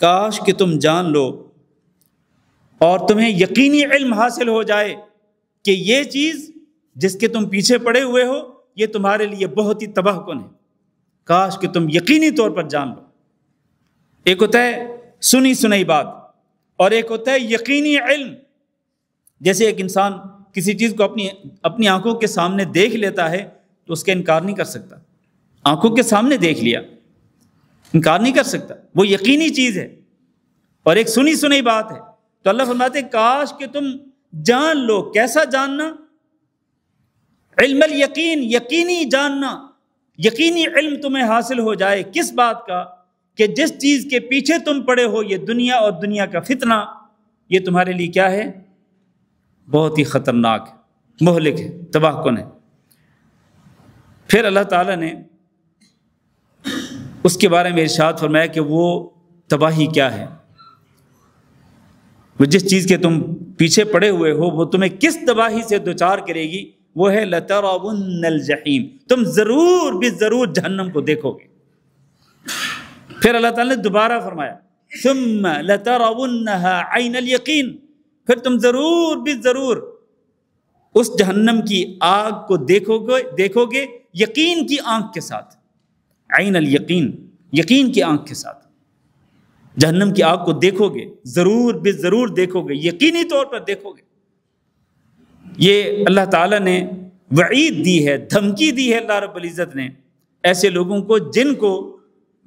کاش کہ تم جان لو اور تمہیں یقینی علم حاصل ہو جائے کہ یہ چیز جس کے تم پیچھے پڑے ہوئے ہو یہ تمہارے لیے بہت ہی تباہ کن ہے، کاش کہ تم یقینی طور پر جان لو۔ ایک ہوتا ہے سنی سنائی بات اور ایک ہوتا ہے یقینی علم۔ جیسے ایک انسان کسی چیز کو اپنی آنکھوں کے سامنے دیکھ لیتا ہے تو اس کا انکار نہیں کر سکتا، آنکھوں کے سامنے دیکھ لیا، انکار نہیں کر سکتا، وہ یقینی چیز ہے۔ اور ایک سنی سنائی بات ہے، تو اللہ فرماتے ہیں کاش کہ تم جان لو۔ کیسا جاننا؟ علم الیقین، یقینی جاننا، یقینی علم تمہیں حاصل ہو جائے۔ کس بات کا؟ کہ جس چیز کے پیچھے تم پڑے ہو، یہ دنیا اور دنیا کا فتنہ، یہ تمہارے لیے کیا ہے؟ بہت ہی خطرناک ہے، مہلک ہے، تباہ کن ہے۔ پھر اللہ تعالیٰ نے اس کے بارے میں ارشاد فرمایا کہ وہ تباہی کیا ہے، وہ جس چیز کے تم پیچھے پڑے ہوئے ہو وہ تمہیں کس تباہی سے دوچار کرے گی، وہ ہے لَتَرَوُنَّ الْجَحِيمَ، تم ضرور بھی ضرور جہنم کو دیکھو گے۔ پھر اللہ تعالیٰ نے دوبارہ فرمایا ثُمَّ لَتَرَوُنَّهَا عَيْنَ الْيَقِينَ، پھر تم ضرور بھی ضرور اس جہنم کی آگ کو دیکھو گے یقین کی آنکھ کے ساتھ، عین الیقین، یقین کی آنکھ کے ساتھ جہنم کی آگ کو دیکھو گے، ضرور بھی ضرور دیکھو گے، یقینی طور پر دیکھو گے۔ یہ اللہ تعالیٰ نے وعید دی ہے، دھمکی دی ہے اللہ رب العزت نے ایسے لوگوں کو جن کو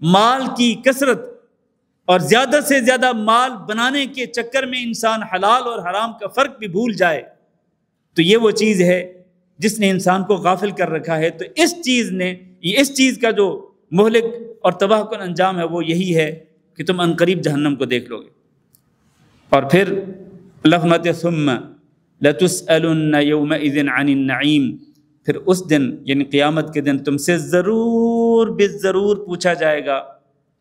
مال کی کثرت اور زیادہ سے زیادہ مال بنانے کے چکر میں انسان حلال اور حرام کا فرق بھی بھول جائے، تو یہ وہ چیز ہے جس نے انسان کو غافل کر رکھا ہے۔ تو اس چیز نے یہ اس چیز کا جو مہلک اور تباہ کن انجام ہے وہ یہی ہے کہ تم عنقریب جہنم کو دیکھ لو گے۔ اور پھر اللہ فرماتے ثم لتسألن یومئذ عن النعیم، پھر اس دن یعنی قیامت کے دن تم سے ضرور بالضرور پوچھا جائے گا،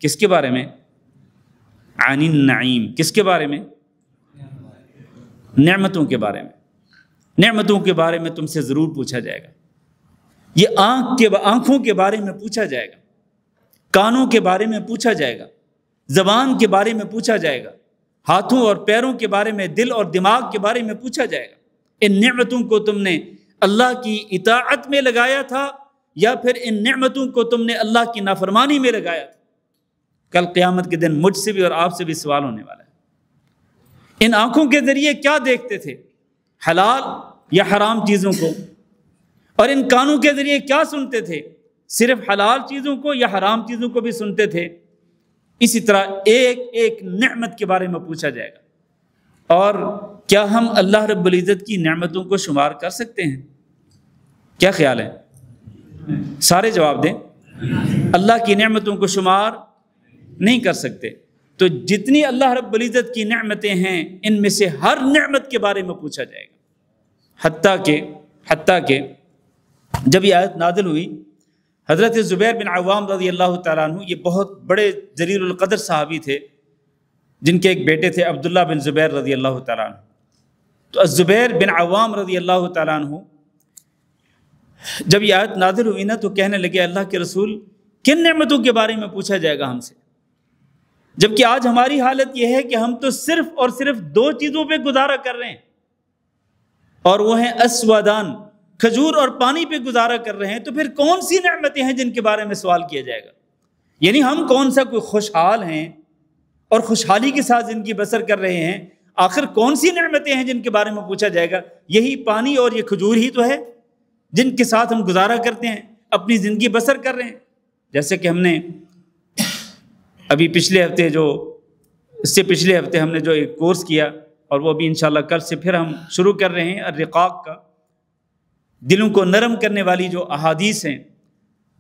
کس کے بارے میں؟ عن النعیم، کس کے بارے میں؟ نعمتوں کے بارے میں۔ نعمتوں کے بارے میں تم سے ضرور پوچھا جائے گا۔ یہ آنکھوں کے بارے میں پوچھا جائے گا، کانوں کے بارے میں پوچھا جائے گا، زبان کے بارے میں پوچھا جائے گا، ہاتھوں اور پیروں کے بارے میں، دل اور دماغ کے بارے میں پوچھا جائے گا۔ ان نعمتوں کو تم نے اللہ کی اطاعت میں لگایا تھا یا پھر ان نعمتوں کو تم نے اللہ کی نافرمانی میں لگایا تھا؟ کل قیامت کے دن مجھ سے بھی اور آپ سے بھی سوال ہونے والا ہے۔ ان آنکھوں کے ذریعے کیا دیکھتے تھے، حلال یا حرام چیزوں کو؟ اور ان کانوں کے ذریعے کیا سنتے تھے، صرف حلال چیزوں کو یا حرام چیزوں کو بھی سنتے تھے؟ اسی طرح ایک ایک نعمت کے بارے میں پوچھا جائے گا۔ اور کیا ہم اللہ رب العزت کی نعمتوں کو شمار کر سکتے ہیں؟ کیا خیال ہے؟ سارے جواب دیں۔ اللہ کی نعمتوں کو شمار نہیں کر سکتے۔ تو جتنی اللہ رب العزت کی نعمتیں ہیں ان میں سے ہر نعمت کے بارے میں پوچھا جائے گا۔ حتیٰ کہ جب یہ آیت نازل ہوئی، حضرت زبیر بن عوام رضی اللہ تعالیٰ عنہ، یہ بہت بڑے جلیل القدر صحابی تھے جن کے ایک بیٹے تھے عبداللہ بن زبیر رضی اللہ تعالیٰ عنہ۔ تو الزبیر بن عوام رضی اللہ تعالیٰ عنہ جب یہ آیت نازل ہوئی نا تو کہنے لگے اللہ کے رسول کن نعمتوں کے بارے میں پوچھا جائے گا ہم سے، جبکہ آج ہماری حالت یہ ہے کہ ہم تو صرف اور صرف دو چیزوں پہ گزارا کر رہے ہیں، اور وہ ہیں اسودان، کھجور اور پانی پہ گزارا کر رہے ہیں۔ تو پھر کون سی نعمتیں ہیں جن کے بارے میں سوال کیا جائے گا؟ یعنی ہم کون سا کوئی خوشحال ہیں اور خوشحالی کے ساتھ زندگی بسر کر رہے ہیں؟ آخر کون سی نعمتیں ہیں جن کے بارے میں پوچھا جائے گا؟ یہی پانی اور یہ کھجور ہی تو ہے جن کے ساتھ ہم گزارا کرتے ہیں، اپنی زندگی بسر کر رہے ہیں۔ جیسے کہ ہم نے ابھی اس سے پچھلے ہفتے ہم نے جو ایک کورس کیا، اور وہ بھی انشاءاللہ کل سے پھر ہم شروع کر رہے ہیں، الرقاق کا، دلوں کو نرم کرنے والی جو احادیث ہیں،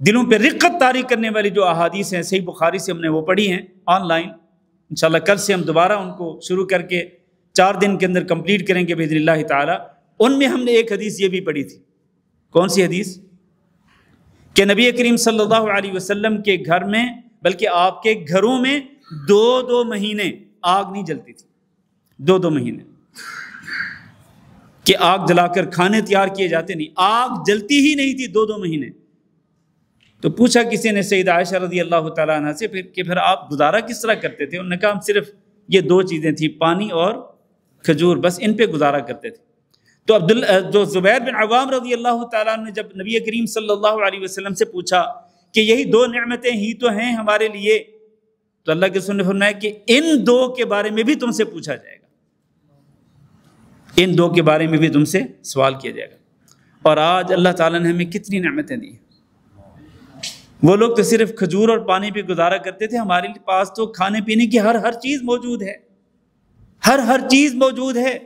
دلوں پہ رقت طاری کرنے والی جو احادیث ہیں، صحیح بخاری سے ہم نے وہ پڑھی ہیں آن لائن۔ انشاءاللہ کل سے ہم دوبارہ ان کو شروع کر کے 4 دن کے اندر کمپلیٹ کریں گے باذن اللہ تعالیٰ۔ ان میں ہم نے ایک حدیث یہ بھی پڑھی تھی۔ کون سی حدیث؟ کہ نبی کریم صلی اللہ علیہ وسلم کے گھر میں، بلکہ آپ کے گھروں میں 2 مہینے آگ نہیں جلتی تھی۔ 2 مہینے کہ آگ جلا کر کھانے تیار کیے جاتے نہیں، آگ جلتی ہی نہیں تھی 2 مہینے۔ تو پوچھا کسی نے سیدہ عائشہ رضی اللہ تعالیٰ عنہ سے کہ پھر آپ گزارا کس طرح کرتے تھے؟ انہوں نے کہا ہم صرف یہ 2 چیزیں تھیں، پانی اور کھجور، بس ان پہ گزارا کرتے تھے۔ تو جو زبیر بن عوام رضی اللہ تعالیٰ عنہ نے جب نبی کریم صلی اللہ علیہ وسلم سے پوچھا کہ یہی 2 نعمتیں ہی تو ہیں ہمارے لیے، تو اللہ کے رسول نے فرمایا کہ ان 2 کے بارے میں بھی تم سے پوچھا جائے گا، ان 2 کے بارے میں بھی تم سے سوال کیا جائے گا۔ اور آج اللہ تعالیٰ نے ہمیں کتنی نعمتیں دی ہیں۔ وہ لوگ تو صرف کھجور اور پانی پہ گزارا کرتے تھے، ہمارے پاس تو کھانے پینے کی ہر چیز موجود ہے، ہر چیز موجود ہے۔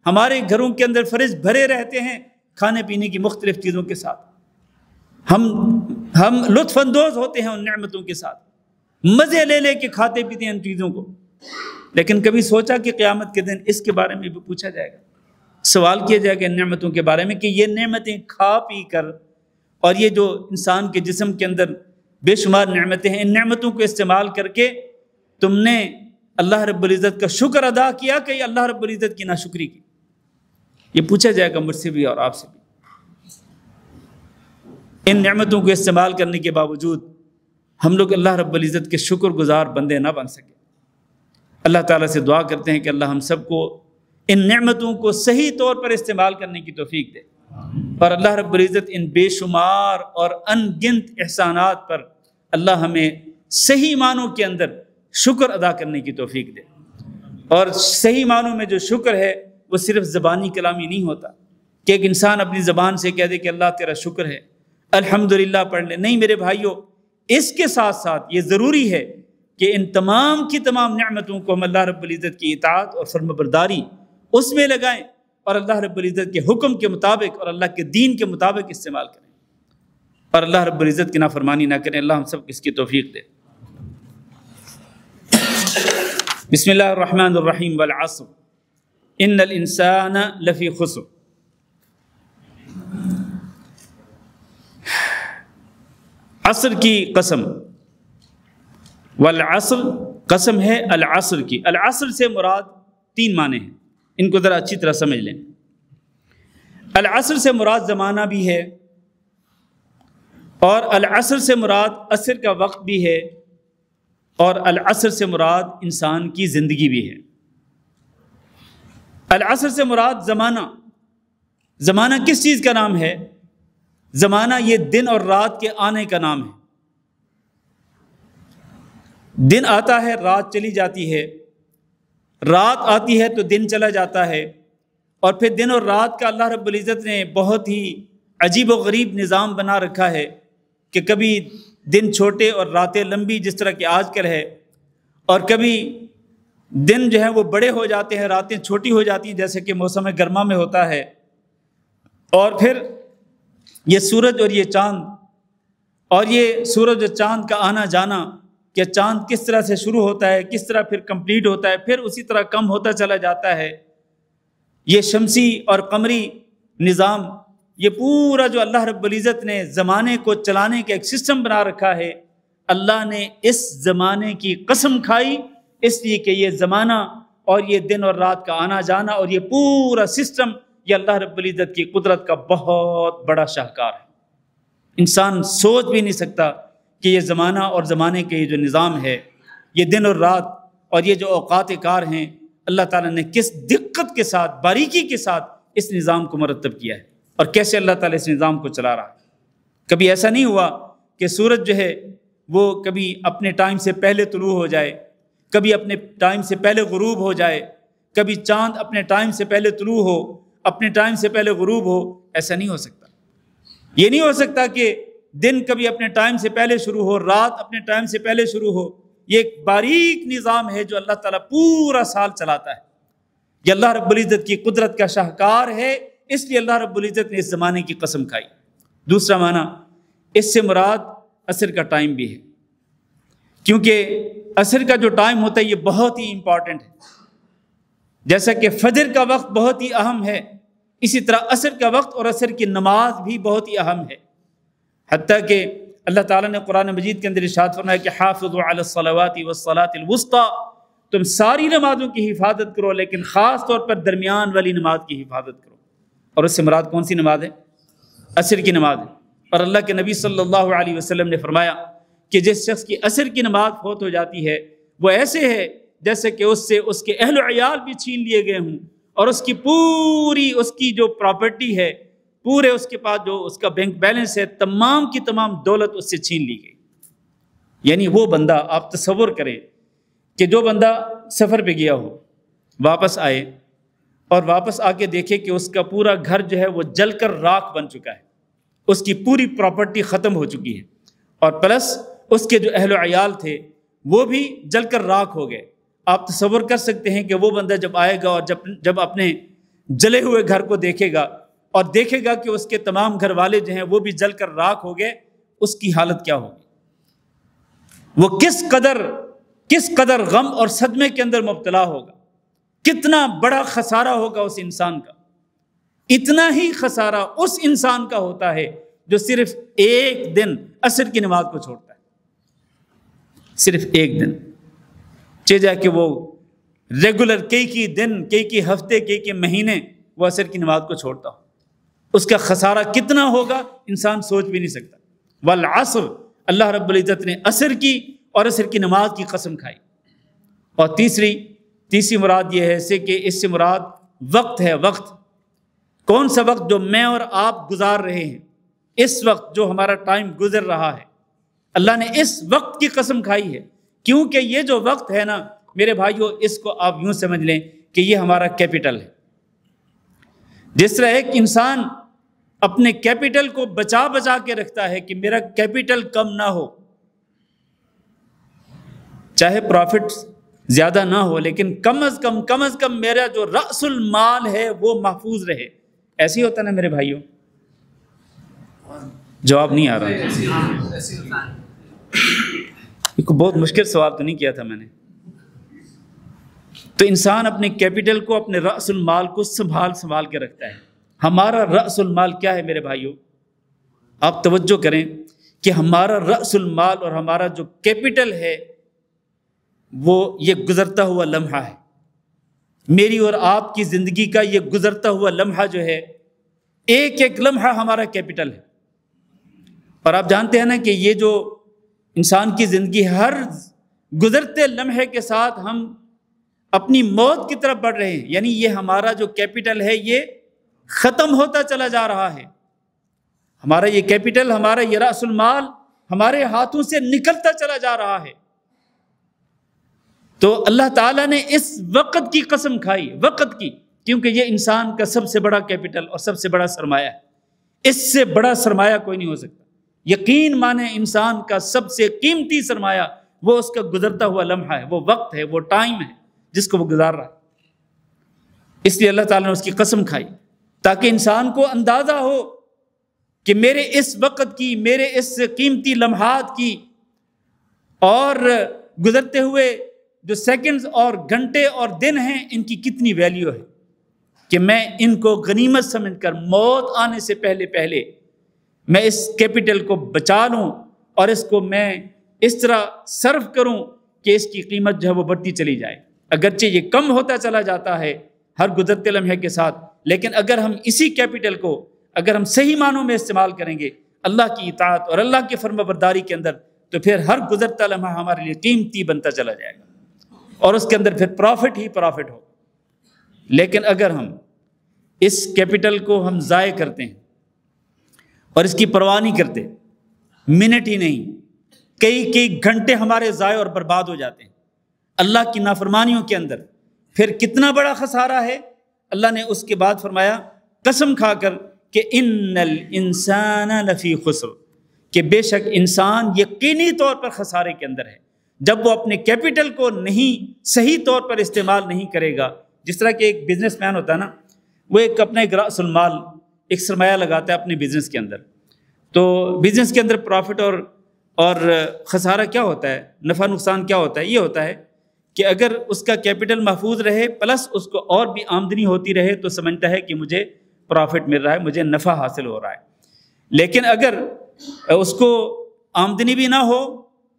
ہمارے گھروں کے اندر فریج بھرے رہتے ہیں کھانے پینے کی مختلف چیزوں کے ساتھ۔ ہم لطف اندوز ہوتے ہیں ان نعمتوں کے ساتھ، مزے لے لے کے کھاتے پیتے ہیں ان چیزوں کو۔ لیکن کبھی سوچا کہ قیامت کے دن اس کے بارے میں بھی پوچھا جائے گا، سوال کیا جائے گا ان نعمتوں کے بارے میں کہ یہ نعمتیں کھا پی کر، اور یہ جو انسان کے جسم کے اندر بے شمار نعمتیں ہیں، ان نعمتوں کو استعمال کر کے تم نے اللہ رب العزت کا شکر ادا کیا کہ اللہ رب العزت کی ناشکری کی؟ یہ پوچھا جائے گا مجھ سے بھی اور آپ سے بھی۔ ان نعمتوں کو استعمال کرنے کے باوجود ہم لوگ اللہ رب العزت کے شکر گزار بندے نہ بن سکے۔ اللہ تعالیٰ سے دعا کرتے ہیں کہ اللہ ہم سب کو ان نعمتوں کو صحیح طور پر استعمال کرنے کی توفیق دے، اور اللہ رب العزت ان بے شمار اور ان گنت احسانات پر اللہ ہمیں صحیح معنوں کے اندر شکر ادا کرنے کی توفیق دے۔ اور صحیح معنوں میں جو شکر ہے وہ صرف زبانی کلامی نہیں ہوتا کہ ایک انسان اپنی زبان سے کہہ دے کہ اللہ تیرا شکر ہے، الحمدللہ پڑھ لے۔ نہیں میرے بھائیوں، اس کے ساتھ ساتھ یہ ضروری ہے کہ ان تمام کی تمام نعمتوں کو ہم اللہ رب العزت کی اطاعت اور فرمانبرداری اس میں لگائیں، اور اللہ رب العزت کے حکم کے مطابق اور اللہ کے دین کے مطابق استعمال کریں۔ اور اللہ رب العزت کی نافرمانی نہ کریں۔ اللہ ہم سب کو اس کی توفیق دے۔ بسم اللہ الرحمن الرحیم والعصر ان الانسان لفی خسر۔ عصر کی قسم، والعصر قسم ہے العصر کی۔ العصر سے مراد 3 معنی ہیں، ان کو ذرا اچھی طرح سمجھ لیں۔ العصر سے مراد زمانہ بھی ہے، اور العصر سے مراد عصر کا وقت بھی ہے، اور العصر سے مراد انسان کی زندگی بھی ہے۔ العصر سے مراد زمانہ۔ زمانہ کس چیز کا نام ہے؟ زمانہ یہ دن اور رات کے آنے کا نام ہے۔ دن آتا ہے، رات چلی جاتی ہے، رات آتی ہے تو دن چلا جاتا ہے، اور پھر دن اور رات کا اللہ رب العزت نے بہت ہی عجیب و غریب نظام بنا رکھا ہے کہ کبھی دن چھوٹے اور راتیں لمبی، جس طرح کہ آج کل ہے، اور کبھی دن جو ہے وہ بڑے ہو جاتے ہیں، راتیں چھوٹی ہو جاتی ہیں، جیسے کہ موسم گرما میں ہوتا ہے۔ اور پھر یہ سورج اور یہ چاند، اور یہ سورج اور چاند کا آنا جانا، کہ چاند کس طرح سے شروع ہوتا ہے، کس طرح پھر کمپلیٹ ہوتا ہے، پھر اسی طرح کم ہوتا چلا جاتا ہے۔ یہ شمسی اور قمری نظام، یہ پورا جو اللہ رب العزت نے زمانے کو چلانے کا ایک سسٹم بنا رکھا ہے، اللہ نے اس زمانے کی قسم کھائی، اس لیے کہ یہ زمانہ اور یہ دن اور رات کا آنا جانا اور یہ پورا سسٹم، یہ اللہ رب العزت کی قدرت کا بہت بڑا شاہکار ہے۔ انسان سوچ بھی نہیں سکتا کہ یہ زمانہ اور زمانے کے یہ جو نظام ہے، یہ دن اور رات اور یہ جو اوقات کار ہیں، اللہ تعالیٰ نے کس دقت کے ساتھ، باریکی کے ساتھ اس نظام کو مرتب کیا ہے، اور کیسے اللہ تعالیٰ اس نظام کو چلا رہا ہے۔ کبھی ایسا نہیں ہوا کہ سورج جو ہے وہ کبھی اپنے ٹائم سے پہلے طلوع ہو جائے، کبھی اپنے ٹائم سے پہلے غروب ہو جائے، کبھی چاند اپنے ٹائم سے پہلے طلوع ہو، اپنے ٹائم سے پہلے غروب ہو۔ ایسا نہیں ہو سکتا۔ یہ نہیں ہو سکتا کہ دن کبھی اپنے ٹائم سے پہلے شروع ہو، رات اپنے ٹائم سے پہلے شروع ہو۔ یہ ایک باریک نظام ہے جو اللہ تعالیٰ پورا سال چلاتا ہے۔ یہ اللہ رب العزت کی قدرت کا شاہکار ہے، اس لیے اللہ رب العزت نے اس زمانے کی قسم کھائی۔ دوسرا معنی، اس سے مراد عصر کا ٹائم بھی ہے، کیونکہ عصر کا جو ٹائم ہوتا ہے یہ بہت ہی امپورٹنٹ ہے۔ جیسا کہ فجر کا وقت بہت ہی اہم ہے، اسی طرح عصر کا وقت اور عصر کی نماز بھی بہت ہی اہم ہے۔ حتیٰ کہ اللہ تعالیٰ نے قرآن مجید کے اندر ارشاد فرمایا کہ حافظوا علی الصلوات والصلاة الوسطی، تم ساری نمازوں کی حفاظت کرو لیکن خاص طور پر درمیان والی نماز کی حفاظت کرو۔ اور اس سے مراد کون سی نماز ہے؟ عصر کی نماز ہے۔ اور اللہ کے نبی صلی اللہ علیہ وسلم نے فرمایا کہ جس شخص کی عصر کی نماز فوت ہو جاتی ہے وہ ایسے ہے جیسے کہ اس سے اس کے اہل و عیال بھی چھین لیے گئے ہوں، اور اس کی پوری اس کی جو پراپرٹی ہے، پورے اس کے پاس جو اس کا بینک بیلنس ہے، تمام کی تمام دولت اس سے چھین لی گئی۔ یعنی وہ بندہ، آپ تصور کریں کہ جو بندہ سفر پہ گیا ہو، واپس آئے اور واپس آ کے دیکھے کہ اس کا پورا گھر جو ہے وہ جل کر راکھ بن چکا ہے، اس کی پوری پراپرٹی ختم ہو چکی ہے، اور پلس اس کے جو اہل و عیال تھے وہ بھی جل کر راکھ ہو گئے۔ آپ تصور کر سکتے ہیں کہ وہ بندہ جب آئے گا اور جب اپنے جلے ہوئے گھر کو دیکھے گا اور دیکھے گا کہ اس کے تمام گھر والے جو ہیں وہ بھی جل کر راکھ ہو گئے، اس کی حالت کیا ہوگی؟ وہ کس قدر غم اور صدمے کے اندر مبتلا ہوگا، کتنا بڑا خسارہ ہوگا اس انسان کا۔ اتنا ہی خسارہ اس انسان کا ہوتا ہے جو صرف ایک دن عصر کی نماز کو چھوڑتا ہے، صرف ایک دن، چاہے جائے کہ وہ ریگولر کئی دن، کئی ہفتے، کئی مہینے وہ عصر کی نماز کو چھوڑتا ہو، اس کا خسارہ کتنا ہوگا انسان سوچ بھی نہیں سکتا۔ والعصر، اللہ رب العزت نے عصر کی اور عصر کی نماز کی قسم کھائی۔ اور تیسری مراد یہ ہے کہ اس سے مراد وقت ہے۔ وقت کون سا وقت؟ جو میں اور آپ گزار رہے ہیں، اس وقت جو ہمارا ٹائم گزر رہا ہے، اللہ نے اس وقت کی قسم کھائی ہے، کیونکہ یہ جو وقت ہے نا میرے بھائیوں، اس کو آپ یوں سمجھ لیں کہ یہ ہمارا کیپٹل ہے۔ جس طرح ایک انسان اپنے کیپٹل کو بچا کے رکھتا ہے کہ میرا کیپٹل کم نہ ہو، چاہے پروفٹ زیادہ نہ ہو لیکن کم از کم میرا جو رأس المال ہے وہ محفوظ رہے۔ ایسے ہی ہوتا نا میرے بھائیوں، جواب نہیں آ رہا؟ بہت مشکل سوال تو نہیں کیا تھا میں نے. تو انسان اپنے کیپٹل کو، اپنے رأس المال کو سنبھال کے رکھتا ہے. ہمارا رأس المال کیا ہے میرے بھائیوں؟ آپ توجہ کریں کہ ہمارا رأس المال اور ہمارا جو کیپٹل ہے وہ یہ گزرتا ہوا لمحہ ہے. میری اور آپ کی زندگی کا یہ گزرتا ہوا لمحہ جو ہے، ایک ایک لمحہ ہمارا کیپٹل ہے. اور آپ جانتے ہیں نا کہ یہ جو انسان کی زندگی، ہر گزرتے لمحے کے ساتھ ہم اپنی موت کی طرف بڑھ رہے ہیں. یعنی یہ ہمارا جو کیپٹل ہے یہ ختم ہوتا چلا جا رہا ہے. ہمارا یہ کیپٹل، ہمارا یہ رأس المال ہمارے ہاتھوں سے نکلتا چلا جا رہا ہے. تو اللہ تعالیٰ نے اس وقت کی قسم کھائی، وقت کی، کیونکہ یہ انسان کا سب سے بڑا کیپٹل اور سب سے بڑا سرمایہ ہے. اس سے بڑا سرمایہ کوئی نہیں ہو سکتا. یقین مانے انسان کا سب سے قیمتی سرمایہ وہ اس کا گزرتا ہوا لمحہ ہے، وہ وقت ہے، وہ ٹائم ہے جس کو وہ گزار رہا ہے. اس لیے اللہ تعالیٰ نے اس کی قسم کھائی تاکہ انسان کو اندازہ ہو کہ میرے اس وقت کی، میرے اس قیمتی لمحات کی اور گزرتے ہوئے جو سیکنڈز اور گھنٹے اور دن ہیں ان کی کتنی ویلیو ہے، کہ میں ان کو غنیمت سمجھ کر موت آنے سے پہلے میں اس کیپٹل کو بچا لوں اور اس کو میں اس طرح صرف کروں کہ اس کی قیمت جو ہے وہ بڑھتی چلی جائے. اگرچہ یہ کم ہوتا چلا جاتا ہے ہر گزرتے لمحے کے ساتھ، لیکن اگر ہم اسی کیپٹل کو اگر ہم صحیح معنوں میں استعمال کریں گے اللہ کی اطاعت اور اللہ کی فرما برداری کے اندر، تو پھر ہر گزرتا لمحہ ہمارے لیے قیمتی بنتا چلا جائے گا اور اس کے اندر پھر پروفٹ ہی پروفٹ ہو. لیکن اگر ہم اس کیپٹل کو ہم ضائع کرتے ہیں اور اس کی پرواہ نہیں کرتے، منٹ ہی نہیں کئی گھنٹے ہمارے ضائع اور برباد ہو جاتے ہیں اللہ کی نافرمانیوں کے اندر، پھر کتنا بڑا خسارہ ہے. اللہ نے اس کے بعد فرمایا قسم کھا کر کہ ان الانسان لفی خسر، کہ بے شک انسان یقینی طور پر خسارے کے اندر ہے جب وہ اپنے کیپٹل کو نہیں صحیح طور پر استعمال نہیں کرے گا. جس طرح کہ ایک بزنس مین ہوتا ہے نا، وہ اپنا ایک رأس المال، ایک سرمایہ لگاتا ہے اپنے بزنس کے اندر. تو بزنس کے اندر پروفٹ اور خسارہ کیا ہوتا ہے، نفع نقصان کیا ہوتا ہے؟ یہ ہوتا ہے کہ اگر اس کا کیپٹل محفوظ رہے پلس اس کو اور بھی آمدنی ہوتی رہے تو سمجھتا ہے کہ مجھے پروفٹ مل رہا ہے، مجھے نفع حاصل ہو رہا ہے. لیکن اگر اس کو آمدنی بھی نہ ہو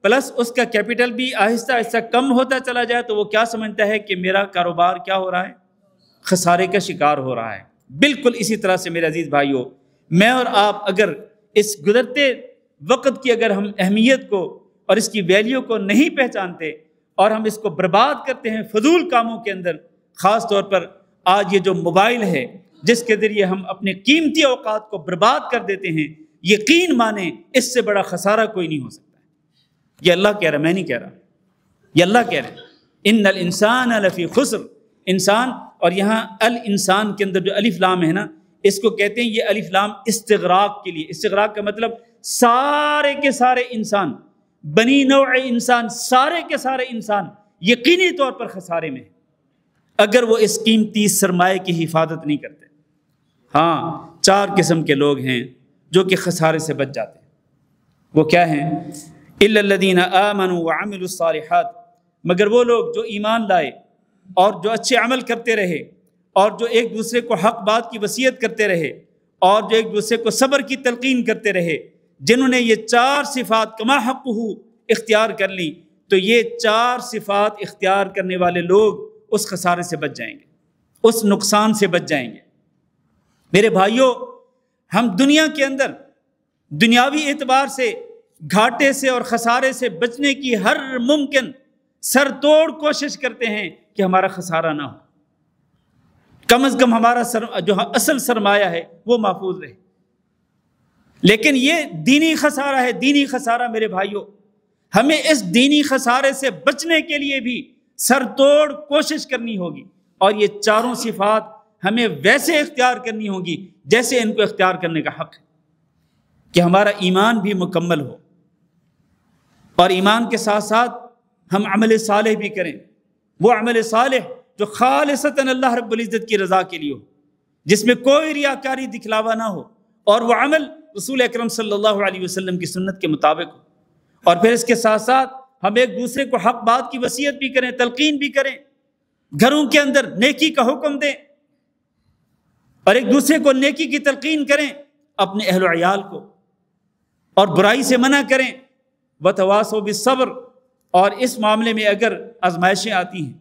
پلس اس کا کیپٹل بھی آہستہ آہستہ کم ہوتا چلا جائے تو وہ کیا سمجھتا ہے کہ میرا کاروبار کیا ہو رہا ہے، خسارے کا شکار ہو رہا ہے. بالکل اسی طرح سے میرے عزیز بھائیوں، میں اور آپ اگر اس گزرتے وقت کی اگر ہم اہمیت کو اور اس کی ویلیو کو نہیں پہچانتے اور ہم اس کو برباد کرتے ہیں فضول کاموں کے اندر، خاص طور پر آج یہ جو موبائل ہے جس کے ذریعے ہم اپنے قیمتی اوقات کو برباد کر دیتے ہیں، یقین مانیں اس سے بڑا خسارہ کوئی نہیں ہو سکتا. یہ اللہ کہہ رہا، میں نہیں کہہ رہا، یہ اللہ کہہ رہا ہے ان الانسان لفی خسر. انسان، اور یہاں الانسان کے اندر جو الف لام ہے نا، اس کو کہتے ہیں یہ الف لام استغراق کے لیے. استغراق کا مطلب سارے کے سارے انسان، بنی نوع انسان، سارے کے سارے انسان یقینی طور پر خسارے میں ہیں اگر وہ اس قیمتی سرمایہ کی حفاظت نہیں کرتے. ہاں، 4 قسم کے لوگ ہیں جو کہ خسارے سے بچ جاتے ہیں. وہ کیا ہیں؟ الا الذین آمنوا وعملوا الصالحات، مگر وہ لوگ جو ایمان لائے اور جو اچھے عمل کرتے رہے اور جو ایک دوسرے کو حق بات کی وصیت کرتے رہے اور جو ایک دوسرے کو صبر کی تلقین کرتے رہے، جنہوں نے یہ 4 صفات کما حقہ اختیار کر لی، تو یہ 4 صفات اختیار کرنے والے لوگ اس خسارے سے بچ جائیں گے، اس نقصان سے بچ جائیں گے. میرے بھائیوں، ہم دنیا کے اندر دنیاوی اعتبار سے گھاٹے سے اور خسارے سے بچنے کی ہر ممکن سر توڑ کوشش کرتے ہیں کہ ہمارا خسارہ نہ ہو، کم از کم ہمارا جو اصل سرمایہ ہے وہ محفوظ رہے. لیکن یہ دینی خسارہ ہے، دینی خسارہ. میرے بھائیوں، ہمیں اس دینی خسارے سے بچنے کے لیے بھی سر توڑ کوشش کرنی ہوگی اور یہ 4 صفات ہمیں ویسے اختیار کرنی ہوگی جیسے ان کو اختیار کرنے کا حق ہے، کہ ہمارا ایمان بھی مکمل ہو اور ایمان کے ساتھ ساتھ ہم عمل صالح بھی کریں. وہ عمل صالح جو خالصتاً اللہ رب العزت کی رضا کے لیے ہو، جس میں کوئی ریاکاری دکھلاوا نہ ہو، اور وہ عمل رسول اکرم صلی اللہ علیہ وسلم کی سنت کے مطابق ہو، اور پھر اس کے ساتھ ساتھ ہم ایک دوسرے کو حق بات کی وصیت بھی کریں، تلقین بھی کریں، گھروں کے اندر نیکی کا حکم دیں اور ایک دوسرے کو نیکی کی تلقین کریں، اپنے اہل و عیال کو، اور برائی سے منع کریں، وتواصوا بالصبر۔ اور اس معاملے میں اگر آزمائشیں آتی ہیں،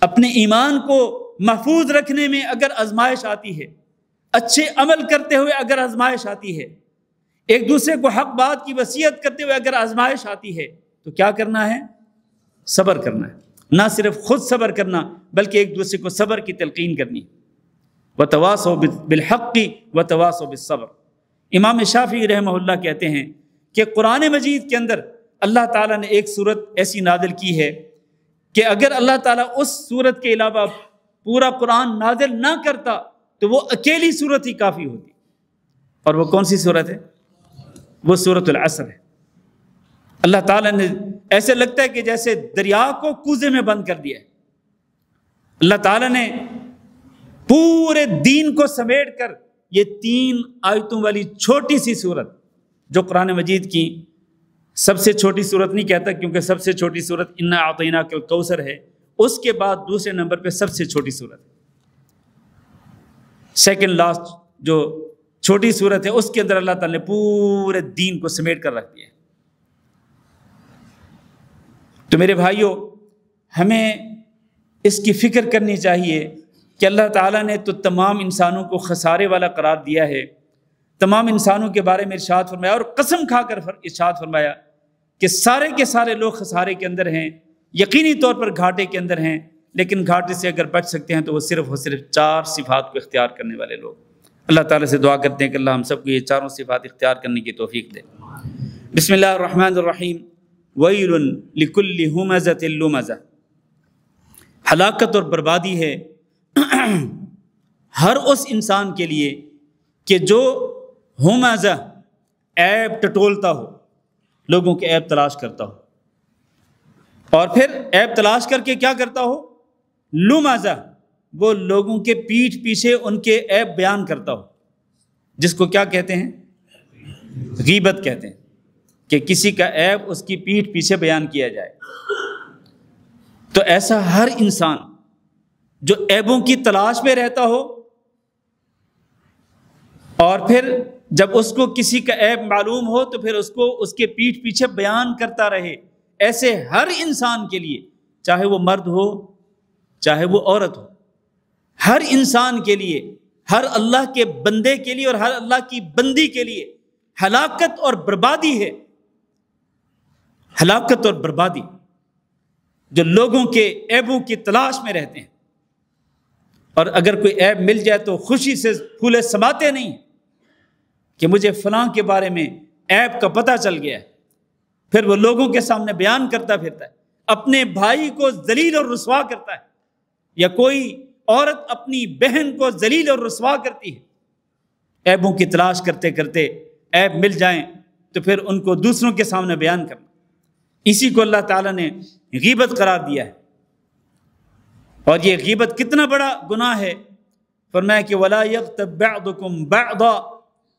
اپنے ایمان کو محفوظ رکھنے میں اگر آزمائش آتی ہے، اچھے عمل کرتے ہوئے اگر آزمائش آتی ہے، ایک دوسرے کو حق بات کی وصیت کرتے ہوئے اگر آزمائش آتی ہے، تو کیا کرنا ہے؟ صبر کرنا ہے۔ نہ صرف خود صبر کرنا بلکہ ایک دوسرے کو صبر کی تلقین کرنی۔ وتواصوا بالحق وتواصوا بالصبر۔ امام شافعی رحمہ اللہ کہتے ہیں کہ قرآن مجید کے اندر اللہ تعالیٰ نے ایک صورت ایسی نازل کی ہے کہ اگر اللہ تعالیٰ اس صورت کے علاوہ پورا قرآن نازل نہ کرتا تو وہ اکیلی صورت ہی کافی ہوتی، اور وہ کون سی صورت ہے؟ وہ سورۃ العصر ہے۔ اللہ تعالیٰ نے ایسے لگتا ہے کہ جیسے دریا کو کوزے میں بند کر دیا ہے۔ اللہ تعالیٰ نے پورے دین کو سمیٹ کر یہ 3 آیتوں والی چھوٹی سی صورت، جو قرآن مجید کی سب سے چھوٹی صورت نہیں کہتا کیونکہ سب سے چھوٹی صورت انا اعطیناک الکوثر ہے، اس کے بعد دوسرے نمبر پہ سب سے چھوٹی صورت، سیکنڈ لاسٹ جو چھوٹی صورت ہے، اس کے اندر اللہ تعالیٰ نے پورے دین کو سمیٹ کر رکھ دیا ہے۔ تو میرے بھائیوں، ہمیں اس کی فکر کرنی چاہیے کہ اللہ تعالیٰ نے تو تمام انسانوں کو خسارے والا قرار دیا ہے، تمام انسانوں کے بارے میں ارشاد فرمایا اور قسم کھا کر ارشاد فرمایا کہ سارے کے سارے لوگ خسارے کے اندر ہیں، یقینی طور پر گھاٹے کے اندر ہیں، لیکن گھاٹے سے اگر بچ سکتے ہیں تو وہ صرف اور صرف 4 صفات کو اختیار کرنے والے لوگ۔ اللہ تعالیٰ سے دعا کرتے ہیں کہ اللہ ہم سب کو یہ 4 صفات اختیار کرنے کی توفیق دے۔ بسم اللہ الرحمن الرحیم۔ ویل لکل ہمزۃ لمزہ۔ ہلاکت اور بربادی ہے ہر اس انسان کے لیے کہ جو ہمزہ عیب ٹٹولتا ہو، لوگوں کے عیب تلاش کرتا ہو، اور پھر عیب تلاش کر کے کیا کرتا ہو؟ لمزہ، وہ لوگوں کے پیٹھ پیچھے ان کے عیب بیان کرتا ہو، جس کو کیا کہتے ہیں؟ غیبت کہتے ہیں، کہ کسی کا عیب اس کی پیٹھ پیچھے بیان کیا جائے۔ تو ایسا ہر انسان جو عیبوں کی تلاش میں رہتا ہو اور پھر جب اس کو کسی کا عیب معلوم ہو تو پھر اس کو اس کے پیٹھ پیچھے بیان کرتا رہے، ایسے ہر انسان کے لیے، چاہے وہ مرد ہو چاہے وہ عورت ہو، ہر انسان کے لیے، ہر اللہ کے بندے کے لیے اور ہر اللہ کی بندی کے لیے ہلاکت اور بربادی ہے۔ ہلاکت اور بربادی، جو لوگوں کے عیبوں کی تلاش میں رہتے ہیں، اور اگر کوئی عیب مل جائے تو خوشی سے پھولے سماتے نہیں کہ مجھے فلاں کے بارے میں عیب کا پتہ چل گیا ہے، پھر وہ لوگوں کے سامنے بیان کرتا پھرتا ہے، اپنے بھائی کو ذلیل اور رسوا کرتا ہے، یا کوئی عورت اپنی بہن کو ذلیل اور رسوا کرتی ہے۔ عیبوں کی تلاش کرتے کرتے عیب مل جائیں تو پھر ان کو دوسروں کے سامنے بیان کرنا، اسی کو اللہ تعالیٰ نے غیبت قرار دیا ہے۔ اور یہ غیبت کتنا بڑا گناہ ہے، فرمایا کہ وَلَا يَغْتَبْ بَعْضُكُمْ بَعْضًا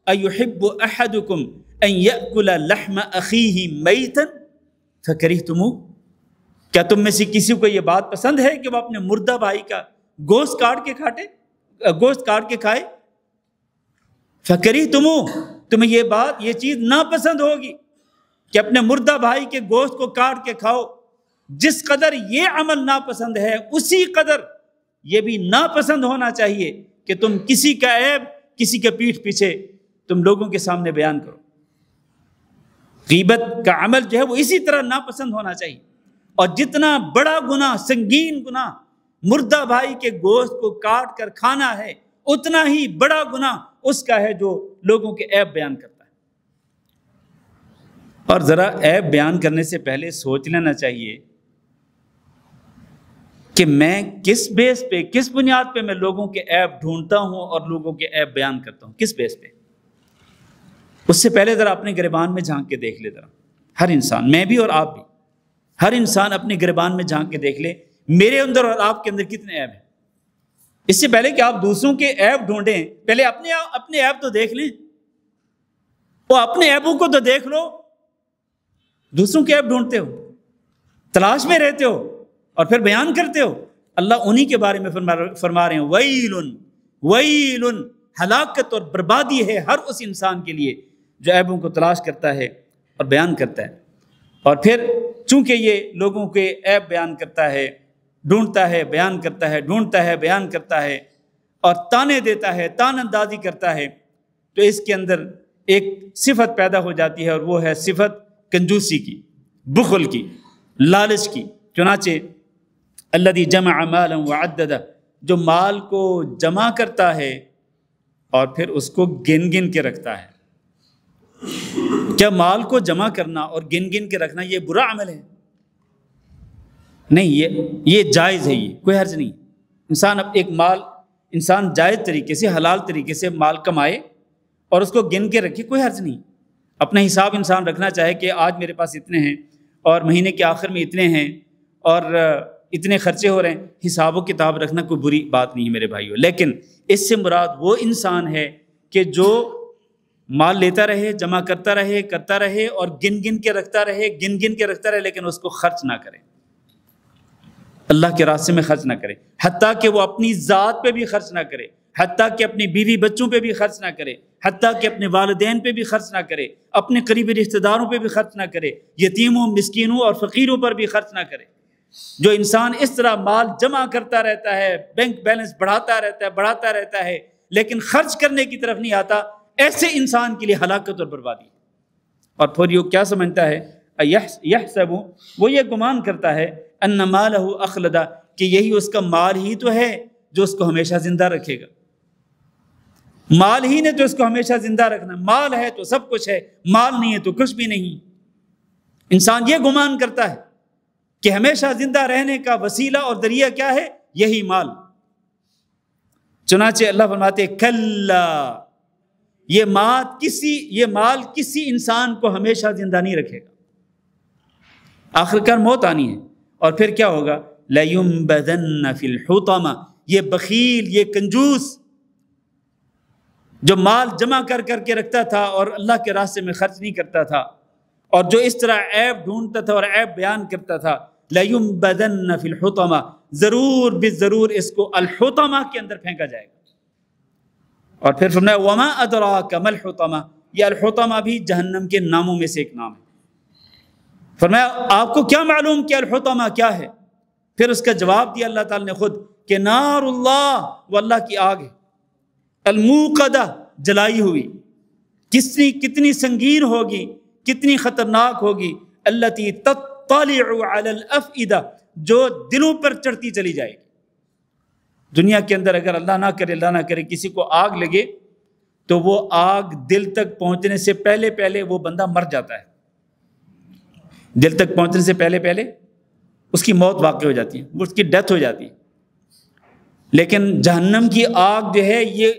أَيُحِبُّ أَحَدُكُمْ أَن يَأْكُلَ لَحْمَ أَخِيهِ مَيْتًا فَكَرِهْتُمُوهُ۔ کیا تم میں سے کسی کو یہ بات پسند ہے کہ وہ اپنے مردہ بھائی کا گوشت کاٹ کے کھائے؟ فَكَرِهْتُمُوهُ، تمہیں یہ چیز ناپسند ہوگی کہ اپنے مردہ بھائی کے گوشت کو کاٹ کے کھاؤ۔ جس قدر یہ عمل ناپسند ہے اسی قدر یہ بھی ناپسند ہونا چاہیے کہ تم کسی کا عیب کسی کے پیٹھ پیچھے تم لوگوں کے سامنے بیان کرو۔ غیبت کا عمل جو ہے وہ اسی طرح ناپسند ہونا چاہیے، اور جتنا بڑا گناہ، سنگین گناہ مردہ بھائی کے گوشت کو کاٹ کر کھانا ہے، اتنا ہی بڑا گناہ اس کا ہے جو لوگوں کے عیب بیان کرتا ہے۔ اور ذرا عیب بیان کرنے سے پہلے سوچ لینا چاہیے کہ میں کس بیس پہ، کس بنیاد پہ میں لوگوں کے عیب ڈھونڈتا ہوں اور لوگوں کے عیب بیان کرتا ہوں، کس بیس پہ؟ اس سے پہلے ذرا اپنے گریبان میں جھانک کے دیکھ لے، ذرا ہر انسان، میں بھی اور آپ بھی، ہر انسان اپنے گریبان میں جھانک کے دیکھ لے میرے اندر اور آپ کے اندر کتنے عیب ہیں۔ اس سے پہلے کہ آپ دوسروں کے عیب ڈھونڈیں، پہلے اپنے عیب تو دیکھ لیں وہ اپنے عیبوں کو تو دیکھ لو، دوسروں کے عیب ڈھونڈتے ہو، تلاش میں رہتے ہو اور پھر بیان کرتے ہو۔ اللہ انہی کے بارے میں فرما رہے ہیں ویل ویل، ہلاکت اور بربادی ہے ہر اس انسان کے لیے جو عیبوں کو تلاش کرتا ہے اور بیان کرتا ہے۔ اور پھر چونکہ یہ لوگوں کے عیب بیان کرتا ہے، ڈھونڈتا ہے، بیان کرتا ہے، ڈھونڈتا ہے، بیان کرتا ہے اور تانے دیتا ہے، تان اندازی کرتا ہے، تو اس کے اندر ایک صفت پیدا ہو جاتی ہے، اور وہ ہے صفت کنجوسی کی، بخل کی، لالچ کی۔ چنانچہ الذی جمع مالا وعددہ، جو مال کو جمع کرتا ہے اور پھر اس کو گن گن کے رکھتا ہے۔ کیا مال کو جمع کرنا اور گن گن کے رکھنا یہ برا عمل ہے؟ نہیں، یہ جائز ہے، یہ کوئی حرج نہیں۔ انسان جائز طریقے سے، حلال طریقے سے مال کمائے اور اس کو گن کے رکھے، کوئی حرج نہیں۔ اپنا حساب انسان رکھنا چاہے کہ آج میرے پاس اتنے ہیں اور مہینے کے آخر میں اتنے ہیں اور اتنے خرچے ہو رہے ہیں، حساب و کتاب رکھنا کوئی بری بات نہیں ہے میرے بھائیوں۔ لیکن اس سے مراد وہ انسان ہے کہ جو مال لیتا رہے، جمع کرتا رہے اور گن گن کے رکھتا رہے، لیکن اس کو خرچ نہ کرے، اللہ کے راستے میں خرچ نہ کرے، حتیٰ کہ وہ اپنی ذات پہ بھی خرچ نہ کرے، حتیٰ کہ اپنی بیوی بچوں پہ بھی خرچ نہ کرے، حتیٰ کہ اپنے والدین پہ بھی خرچ نہ کرے، اپنے قریبی رشتہ داروں پہ بھی خرچ نہ کرے، یتیموں، مسکینوں اور فقیروں پر بھی خرچ نہ کرے۔ جو انسان اس طرح مال جمع کرتا رہتا ہے، بینک بیلنس بڑھاتا رہتا ہے لیکن خرچ کرنے کی طرف نہیں آتا، ایسے انسان کے لیے ہلاکت اور بربادی۔ اور پھر یہ کیا سمجھتا ہے؟ یحسب، وہ یہ گمان کرتا ہے، ان مالہ اخلدہ، کہ یہی اس کا مال ہی تو ہے جو اس کو ہمیشہ زندہ رکھے گا۔ مال ہی نے تو اس کو ہمیشہ زندہ رکھنا، مال ہے تو سب کچھ ہے، مال نہیں ہے تو کچھ بھی نہیں۔ انسان یہ گمان کرتا ہے کہ ہمیشہ زندہ رہنے کا وسیلہ اور ذریعہ کیا ہے؟ یہی مال۔ چنانچہ اللہ فرماتے کلا، یہ مال کسی انسان کو ہمیشہ زندہ نہیں رکھے گا، آخرکار موت آنی ہے۔ اور پھر کیا ہوگا؟ لَيُنبَذَنَّ فِي الْحُطَمَةِ، یہ بخیل، یہ کنجوس جو مال جمع کر کے رکھتا تھا اور اللہ کے راستے میں خرچ نہیں کرتا تھا، اور جو اس طرح عیب ڈھونڈتا تھا اور عیب بیان کرتا تھا، لَيُنبَذَنَّ فِي الْحُطَمَةِ، ضرور بالضرور اس کو الحطمہ کے اندر پھینکا جائے گا۔ اور پھر فرمایا وَمَا أَدْرَاكَ مَا الْحُطَمَةِ، یہ الحطمہ بھی جہنم کے ناموں میں سے ایک نام ہے۔ فرمایا آپ کو کیا معلوم کہ الحطمہ کیا ہے؟ پھر اس کا جواب دیا اللہ تعالیٰ نے خود کہ نار اللہ، وہ اللہ کی آگ ہے، الموقدہ، جلائی ہوئی، کتنی سنگین ہوگی، کتنی خطرناک ہوگی، التی تطلع علی الافئدہ، جو دلوں پر چڑھتی چلی جائے گی۔ دنیا کے اندر اگر اللہ نہ کرے کسی کو آگ لگے تو وہ آگ دل تک پہنچنے سے پہلے وہ بندہ مر جاتا ہے، دل تک پہنچنے سے پہلے اس کی موت واقع ہو جاتی ہے، اس کی ڈیتھ ہو جاتی ہے۔ لیکن جہنم کی آگ جو ہے، یہ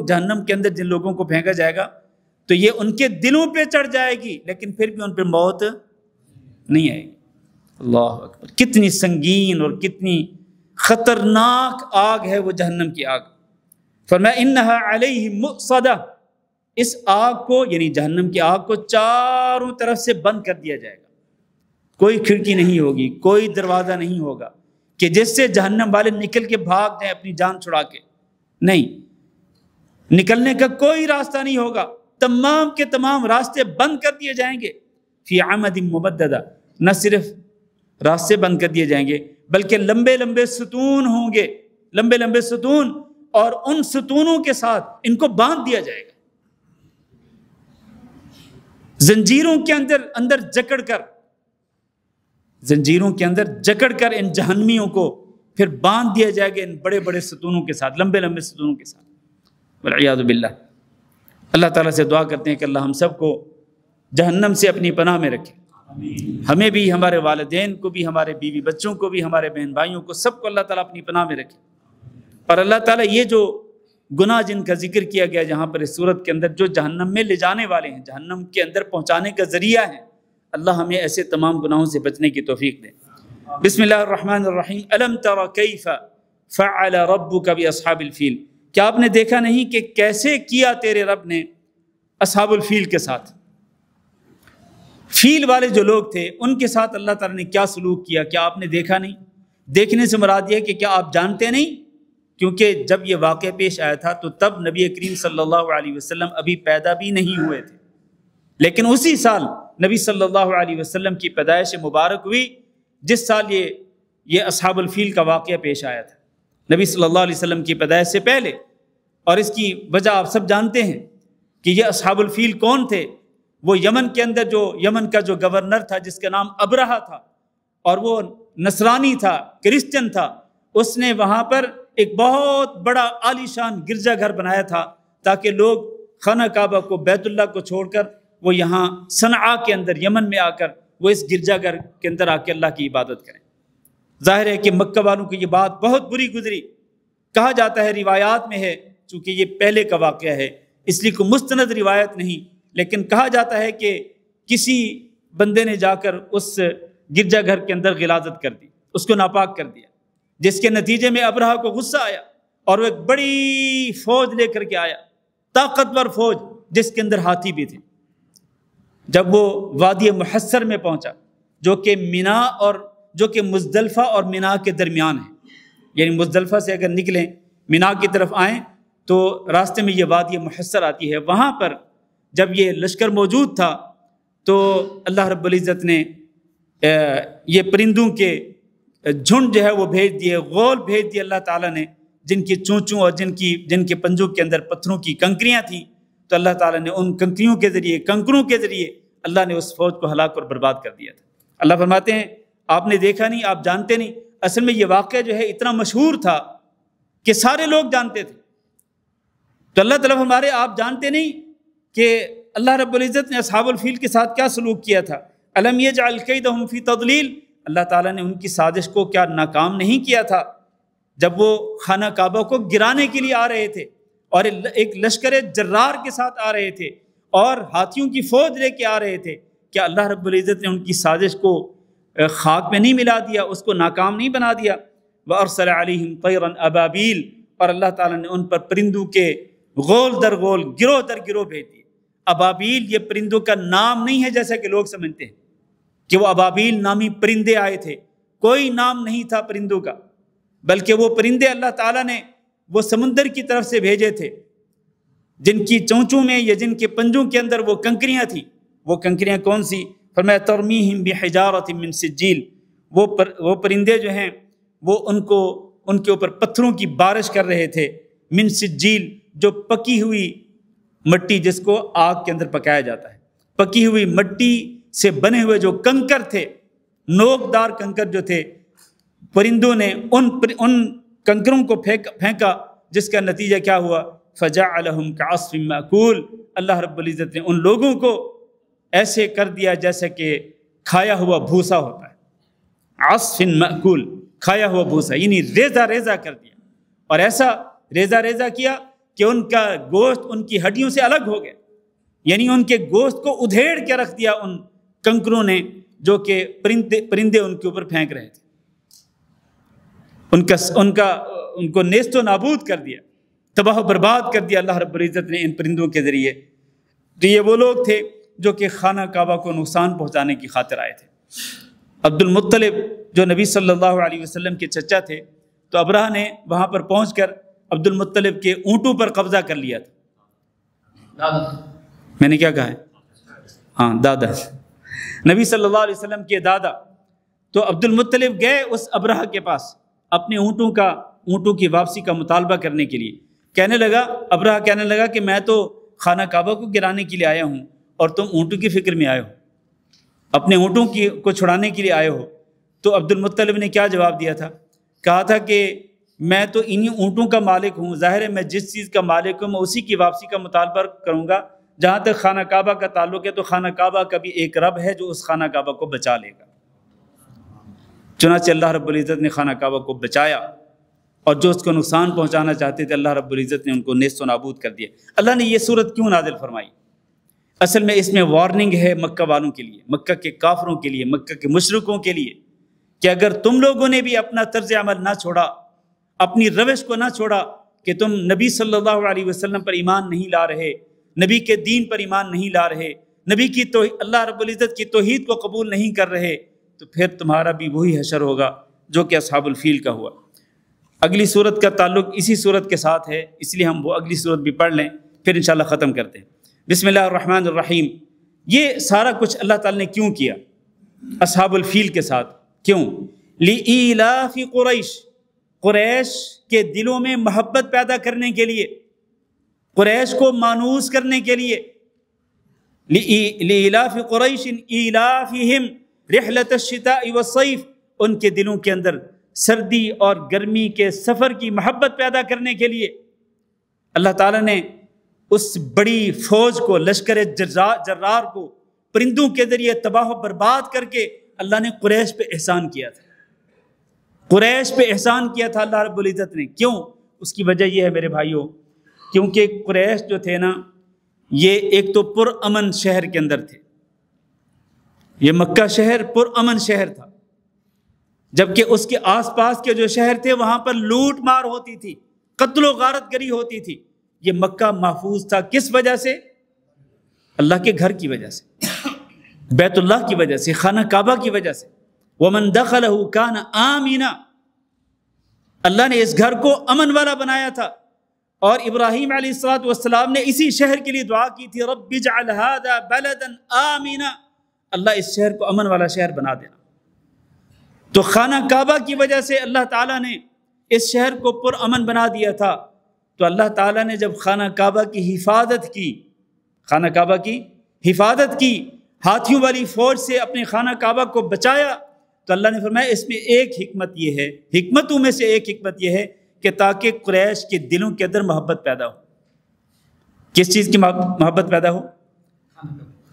جہنم کے اندر جن لوگوں کو پھینکا جائے گا تو یہ ان کے دلوں پہ چڑھ جائے گی، لیکن پھر بھی ان پہ موت نہیں آئے گی۔ اللہ اکبر، کتنی سنگین اور کتنی خطرناک آگ ہے وہ جہنم کی آگ۔ فرمایا انہا علیہم مؤصدہ، اس آگ کو یعنی جہنم کی آگ کو چاروں طرف سے بند کر دیا جائے گا، کوئی کھڑکی نہیں ہوگی، کوئی دروازہ نہیں ہوگا کہ جس سے جہنم والے نکل کے بھاگ جائیں اپنی جان چھڑا کے، نہیں، نکلنے کا کوئی راستہ نہیں ہوگا، تمام کے تمام راستے بند کر دیے جائیں گے۔ فی عمد ممددہ، نہ صرف راستے بند کر دیے جائیں گے بلکہ لمبے لمبے ستون ہوں گے، لمبے لمبے ستون، اور ان ستونوں کے ساتھ ان کو باندھ دیا جائے گا، زنجیروں کے اندر جکڑ کر ان جہنمیوں کو پھر باندھ دیا جائے گا ان بڑے بڑے ستونوں کے ساتھ، لمبے لمبے ستونوں کے ساتھ، والعیاذ باللہ۔ اللہ تعالیٰ سے دعا کرتے ہیں کہ اللہ ہم سب کو جہنم سے اپنی پناہ میں رکھے، ہمیں بھی، ہمارے والدین کو بھی، ہمارے بیوی بچوں کو بھی، ہمارے بہن بھائیوں کو، سب کو اللہ تعالیٰ اپنی پناہ میں رکھے۔ اور اللہ تعالیٰ یہ جو گناہ جن کا ذکر کیا گیا جہاں پر اس صورت کے اندر، جو جہنم میں لے جانے والے ہیں، جہنم کے اندر پہنچانے کا ذریعہ ہیں، اللہ ہمیں ایسے تمام گناہوں سے بچنے کی توفیق دے۔ بسم اللہ الرحمن الرحیم۔ الم تر کیف فعل ربک باصحاب الفیل، کیا آپ نے دیکھا نہیں کہ کیسے کیا تیرے رب نے اصحاب الفیل کے ساتھ، فیل والے جو لوگ تھے ان کے ساتھ اللہ تعالیٰ نے کیا سلوک کیا؟ کیا آپ نے دیکھا نہیں؟ دیکھنے سے مراد یہ ہے کہ کیا آپ جانتے نہیں؟ کیونکہ جب یہ واقعہ پیش آیا تھا تو تب نبی کریم صلی اللہ علیہ وسلم ابھی پیدا بھی نہیں ہوئے تھے، لیکن اسی سال نبی صلی اللہ علیہ وسلم کی پیدائش مبارک ہوئی جس سال یہ اصحاب الفیل کا واقعہ پیش آیا تھا، نبی صلی اللہ علیہ وسلم کی پیدائش سے پہلے۔ اور اس کی وجہ آپ سب جانتے ہیں کہ یہ اصحاب الفیل کون تھے؟ وہ یمن کے اندر یمن کا جو گورنر تھا جس کا نام ابرہہ تھا، اور وہ نصرانی تھا، کرسچن تھا، اس نے وہاں پر ایک بہت بڑا عالی شان گرجا گھر بنایا تھا تاکہ لوگ خانہ کعبہ کو، بیت اللہ کو چھوڑ کر وہ یہاں صنعاء کے اندر یمن میں آ کر وہ اس گرجا گھر کے اندر آ کے اللہ کی عبادت کریں۔ ظاہر ہے کہ مکہ والوں کی یہ بات بہت بری گزری۔ کہا جاتا ہے، روایات میں ہے، چونکہ یہ پہلے کا واقعہ ہے اس لیے کوئی مستند روایت نہیں، لیکن کہا جاتا ہے کہ کسی بندے نے جا کر اس گرجا گھر کے اندر غلاظت کر دی، اس کو ناپاک کر دیا، جس کے نتیجے میں ابرہہ کو غصہ آیا اور وہ ایک بڑی فوج لے کر کے آیا، طاقتور فوج جس کے اندر ہاتھی بھی تھے۔ جب وہ وادی محصر میں پہنچا جو کہ مزدلفہ اور مینا کے درمیان ہے، یعنی مزدلفہ سے اگر نکلیں مینا کی طرف آئیں تو راستے میں یہ وادی محصر آتی ہے، وہاں پر جب یہ لشکر موجود تھا تو اللہ رب العزت نے یہ پرندوں کے جھنڈ جو ہے وہ بھیج دیے، غول بھیج دیے اللہ تعالیٰ نے، جن کی چونچوں اور جن کے پنجوں کے اندر پتھروں کی کنکریاں تھیں، تو اللہ تعالیٰ نے ان کنکروں کے ذریعے اللہ نے اس فوج کو ہلاک اور برباد کر دیا تھا۔ اللہ فرماتے ہیں آپ نے دیکھا نہیں، آپ جانتے نہیں۔ اصل میں یہ واقعہ جو ہے اتنا مشہور تھا کہ سارے لوگ جانتے تھے، تو اللہ تعالیٰ فرما رہے آپ جانتے نہیں کہ اللہ رب العزت نے اصحاب الفیل کے ساتھ کیا سلوک کیا تھا۔ الم یجعل کیدہم فی تضلیل، اللہ تعالیٰ نے ان کی سازش کو کیا ناکام نہیں کیا تھا؟ جب وہ خانہ کعبہ کو گرانے کے لیے آ رہے تھے اور ایک لشکر جرار کے ساتھ آ رہے تھے اور ہاتھیوں کی فوج لے کے آ رہے تھے، کیا اللہ رب العزت نے ان کی سازش کو خاک میں نہیں ملا دیا، اس کو ناکام نہیں بنا دیا؟ وَأَرْسَلَ عَلَيْهِمْ طَيْرًا أَبَابِيلَ، اور اللہ تعالیٰ نے ان پر پرندوں کے غول در غول، گروہ در گروہ بھیج دیے۔ ابابیل یہ پرندوں کا نام نہیں ہے جیسا کہ لوگ سمجھتے ہیں کہ وہ ابابیل نامی پرندے آئے تھے، کوئی نام نہیں تھا پرندوں کا، بلکہ وہ پرندے اللہ تعالیٰ نے وہ سمندر کی طرف سے بھیجے تھے، جن کی چونچوں میں یا جن کے پنجوں کے اندر وہ کنکریاں تھیں۔ وہ کنکریاں کون سی؟ فرمایا ترمیہم بحجارۃ من سجیل، وہ پرندے جو ہیں وہ ان کے اوپر پتھروں کی بارش کر رہے تھے، من سجیل جو پکی ہوئی مٹی، جس کو آگ کے اندر پکایا جاتا ہے، پکی ہوئی مٹی سے بنے ہوئے جو کنکر تھے، نوکدار کنکر جو تھے، پرندوں نے ان کنکروں کو پھینکا، جس کا نتیجہ کیا ہوا؟ فجعلہم کعصف مأکول، اللہ رب العزت نے ان لوگوں کو ایسے کر دیا جیسے کہ کھایا ہوا بھوسا ہوتا ہے، عصف مأکول، کھایا ہوا بھوسا، یعنی ریزہ ریزہ کر دیا، اور ایسا ریزہ ریزہ کیا کہ ان کا گوشت ان کی ہڈیوں سے الگ ہو گیا، یعنی ان کے گوشت کو ادھیڑ کے رکھ دیا ان کنکروں نے جو کہ پرندے ان کے اوپر پھینک رہے تھے، ان کو نیست و نابود کر دیا، تباہ و برباد کر دیا اللہ رب العزت نے ان پرندوں کے ذریعے۔ تو یہ وہ لوگ تھے جو کہ خانہ کعبہ کو نقصان پہنچانے کی خاطر آئے تھے۔ عبد المطلب جو نبی صلی اللہ علیہ وسلم کے چچا تھے، تو ابرہہ نے وہاں پر پہنچ کر عبد المطلب کے اونٹوں پر قبضہ کر لیا تھا۔ میں نے کیا کہا ہے؟ ہاں، دادا، نبی صلی اللہ علیہ وسلم کے دادا۔ تو عبد المطلب گئے اس ابرہہ کے پاس اپنے اونٹوں کی واپسی کا مطالبہ کرنے کے لیے۔ ابرہہ کہنے لگا کہ میں تو خانہ کعبہ کو گرانے کے لیے آیا ہوں اور تم اونٹوں کی فکر میں آئے ہو، اپنے اونٹوں کو چھڑانے کے لیے آئے ہو۔ تو عبد المطلب نے کیا جواب دیا تھا؟ کہا تھا کہ میں تو انہی اونٹوں کا مالک ہوں، ظاہر ہے میں جس چیز کا مالک ہوں میں اسی کی واپسی کا مطالبہ کروں گا۔ جہاں تک خانہ کعبہ کا تعلق ہے تو خانہ کعبہ کا بھی ایک رب ہے جو اس خانہ کعبہ کو بچا لے گا۔ چنانچہ اللہ رب العزت نے خانہ کعبہ کو بچایا، اور جو اس کو نقصان پہنچانا چاہتے تھے اللہ رب العزت نے ان کو نیست و نابود کر دیا۔ اللہ نے یہ صورت کیوں نازل فرمائی؟ اصل میں اس میں وارننگ ہے مکہ والوں کے لیے، مکہ کے کافروں کے لیے، مکہ کے مشرکوں کے لیے، کہ اگر تم لوگوں نے بھی اپنا طرز عمل نہ چھوڑا، اپنی روش کو نہ چھوڑا، کہ تم نبی صلی اللہ علیہ وسلم پر ایمان نہیں لا رہے، نبی کے دین پر ایمان نہیں لا رہے، نبی کی اللہ رب العزت کی توحید کو قبول نہیں کر رہے، تو پھر تمہارا بھی وہی حشر ہوگا جو کہ اصحاب الفیل کا ہوا۔ اگلی صورت کا تعلق اسی صورت کے ساتھ ہے، اس لیے ہم وہ اگلی صورت بھی پڑھ لیں، پھر انشاءاللہ ختم کرتے ہیں۔ بسم اللہ الرحمن الرحیم۔ یہ سارا کچھ اللہ تعالیٰ نے کیوں کیا اصحاب الفیل کے ساتھ؟ کیوں؟ لِإِيلَافِ قُرَيْشٍ، قریش کے دلوں میں محبت پیدا کرنے کے لیے، قریش کو مانوس کرنے کے لیے۔ لِإِيلَافِ قُرَيْشٍ إِيلَافِهِمْ رِحْلَةَ الشِّتَاءِ وَالصَّيْفِ، ان کے دلوں کے اندر سردی اور گرمی کے سفر کی محبت پیدا کرنے کے لیے اللہ تعالیٰ نے اس بڑی فوج کو، لشکر جرار کو پرندوں کے ذریعے تباہ و برباد کر کے اللہ نے قریش پہ احسان کیا تھا، قریش پہ احسان کیا تھا اللہ رب العزت نے۔ کیوں؟ اس کی وجہ یہ ہے میرے بھائیوں، کیونکہ قریش جو تھے نا، یہ ایک تو پرامن شہر کے اندر تھے، یہ مکہ شہر پرامن شہر تھا، جبکہ اس کے آس پاس کے جو شہر تھے وہاں پر لوٹ مار ہوتی تھی، قتل و غارت گری ہوتی تھی۔ یہ مکہ محفوظ تھا کس وجہ سے؟ اللہ کے گھر کی وجہ سے، بیت اللہ کی وجہ سے، خانہ کعبہ کی وجہ سے۔ وَمَن دَخَلَهُ كَانَ آمِنًا، اللہ نے اس گھر کو امن والا بنایا تھا، اور ابراہیم علیہ السلام نے اسی شہر کے لیے دعا کی تھی، رب اجعل هذا بلدا آمنا، اللہ اس شہر کو امن والا شہر بنا دینا۔ تو خانہ کعبہ کی وجہ سے اللہ تعالیٰ نے اس شہر کو پرامن بنا دیا تھا۔ تو اللہ تعالیٰ نے جب خانہ کعبہ کی حفاظت کی، خانہ کعبہ کی حفاظت کی، ہاتھیوں والی فوج سے اپنے خانہ کعبہ کو بچایا، تو اللہ نے فرمایا اس میں ایک حکمت یہ ہے، حکمتوں میں سے ایک حکمت یہ ہے کہ تاکہ قریش کے دلوں کے اندر محبت پیدا ہو۔ کس چیز کی محبت پیدا ہو؟